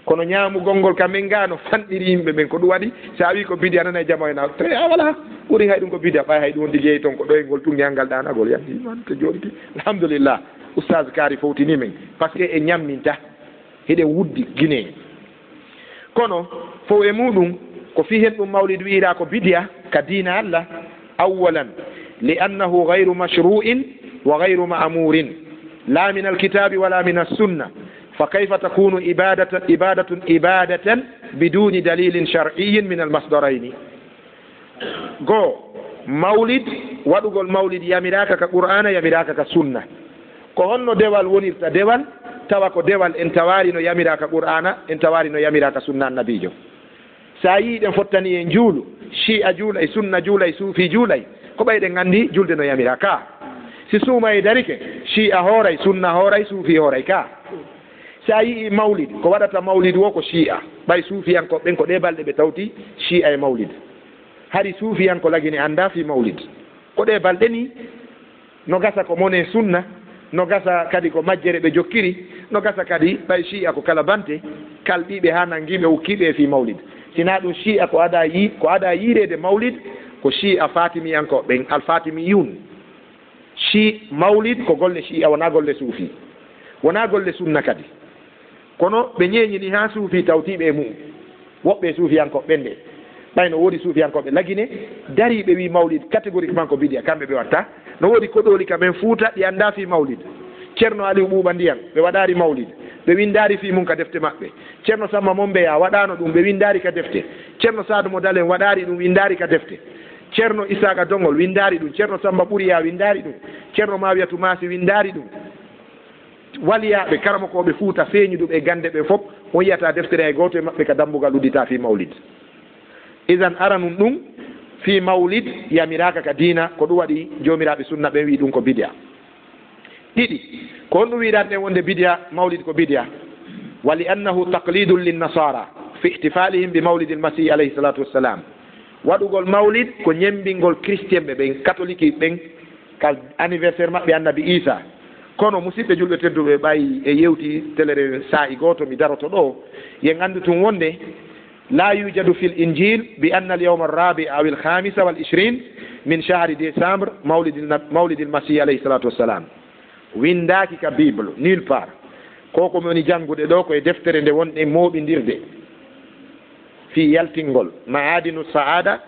[SPEAKER 1] kono ñaamugol ngol kam min ga no fanɗiri yimɓe ɓen ko ɗum waɗi sa wi ko bidiya nana e jamoyna tre a voilà ɓuri hay ɗum ko bidiya ɓay hay ɗum wonde jeeyi toon ko ɗo e ngol tungal ngal ɗanagol yandimante jooɗiti alhamdulillah oustage kaari fowtini men par ce que e ñamminta heɗen wuddi guiné kono fof e muɗum ko fi hen ɗum mawlid wiira ko bidiya ka diina allah awalan li annahu gayru mashru'in wa gayru ma'murin la min alkitabi wala min assunna fa kayfa takunu ibadatan biduni dalilin shar'iyyin min almasdarayni goo mawlid waɗugol mawlid yamiraka ka qur'ana yamiraka ka sunna ko honno dewal wonirta dewal tawa ko dewal en tawari no yamiraka qur'ana en tawari no yamiraka sunna annabijo sa yiiɗen fottani en juulu shi'a juulay sunna juulay suufi juulay ko ɓayɗen anndi julde no yamira ka si suuma e darike shi'a hooray sunna hooray suufi hooray ka sa yii mawlid ko waɗata mawlid wo ko shi'a ɓay suufiyanko ɓen ko ɗe balɗe ɓe tawti shi'a e mawlid hari suufiyanko lagine annda fi mawlid ko ɗe balɗe ni no gasa ko mone sunna no gasa kadi ko majjere ɓe jokkiri no gasa kadi ɓay shi'a ko kala bante kalɓiɓe ha nangiɓe ukkiɓe fi mawlid sina ɗum shi'a ko ada yirede mawlid ko shi'a fatimiyanko ɓen alfatimiyun mawlid ko golle shi'a wona golle suufi wona golle sunna kadi kono ɓe ñeñini ha suufi tawtiɓe e mum woɓɓe suufiyankoɓe ɓen nde ɓayno woodi suufiyankoɓe lagine dari ɓe wi mawlid catégoriquement ko bidiya kamɓe ɓe watta no woodi koɗoli kamen fuuta ɗi annda fi mawlid ceerno aliou ɓuuɓa ndiyan ɓe waɗari mawlid ɓe windari fi mum ka defte maɓɓe ceerno samba mombeya waɗano ɗum ɓe windari ka defte ceerno sadou mo dalen waɗari ɗum windari ka defte ceerno isaka dongol windari ɗum ceerno samba ɓuriya windari ɗum ceerno mawiyatu masi windari ɗum waliyaɓe karamakoɓe fuuta feeñu ɗum e gande ɓe fof on yiyata deftere e goto e maɓɓe ka dambugal uddita fi mawlid idan aranum ɗum fi mawlid yamiraka ka diina ko ɗum waɗi jomiraɓe sunna ɓen wi ɗum ko bidia ɗiɗi ko on ɗum wiɗanɗen wonde bidia mawlid ko bidia wa li annahu taqlidun linnasara fi ihtifalihim bi mawlidi lmasih alayhi salatu wassalam waɗugol mawlid ko ñembingol christien ɓe ɓen catholique ɓen ka anniversaire maɓɓe annabi isa kono musidɓe julɓe tedduɓe ɓayi e yewti télére saa'i goto mi daroto ɗo yen andu tun wonde la yujadu fi l injil bi anna al yawma arrabi aw il khamisa wal 20 min shahri décembre mawlidi lmasih alayhi salatu wassalam windaki ka bible nulle part koko mi woni janngude ɗo koye deftere nde wonɗe mooɓidirde fi yaltingol maadinu saada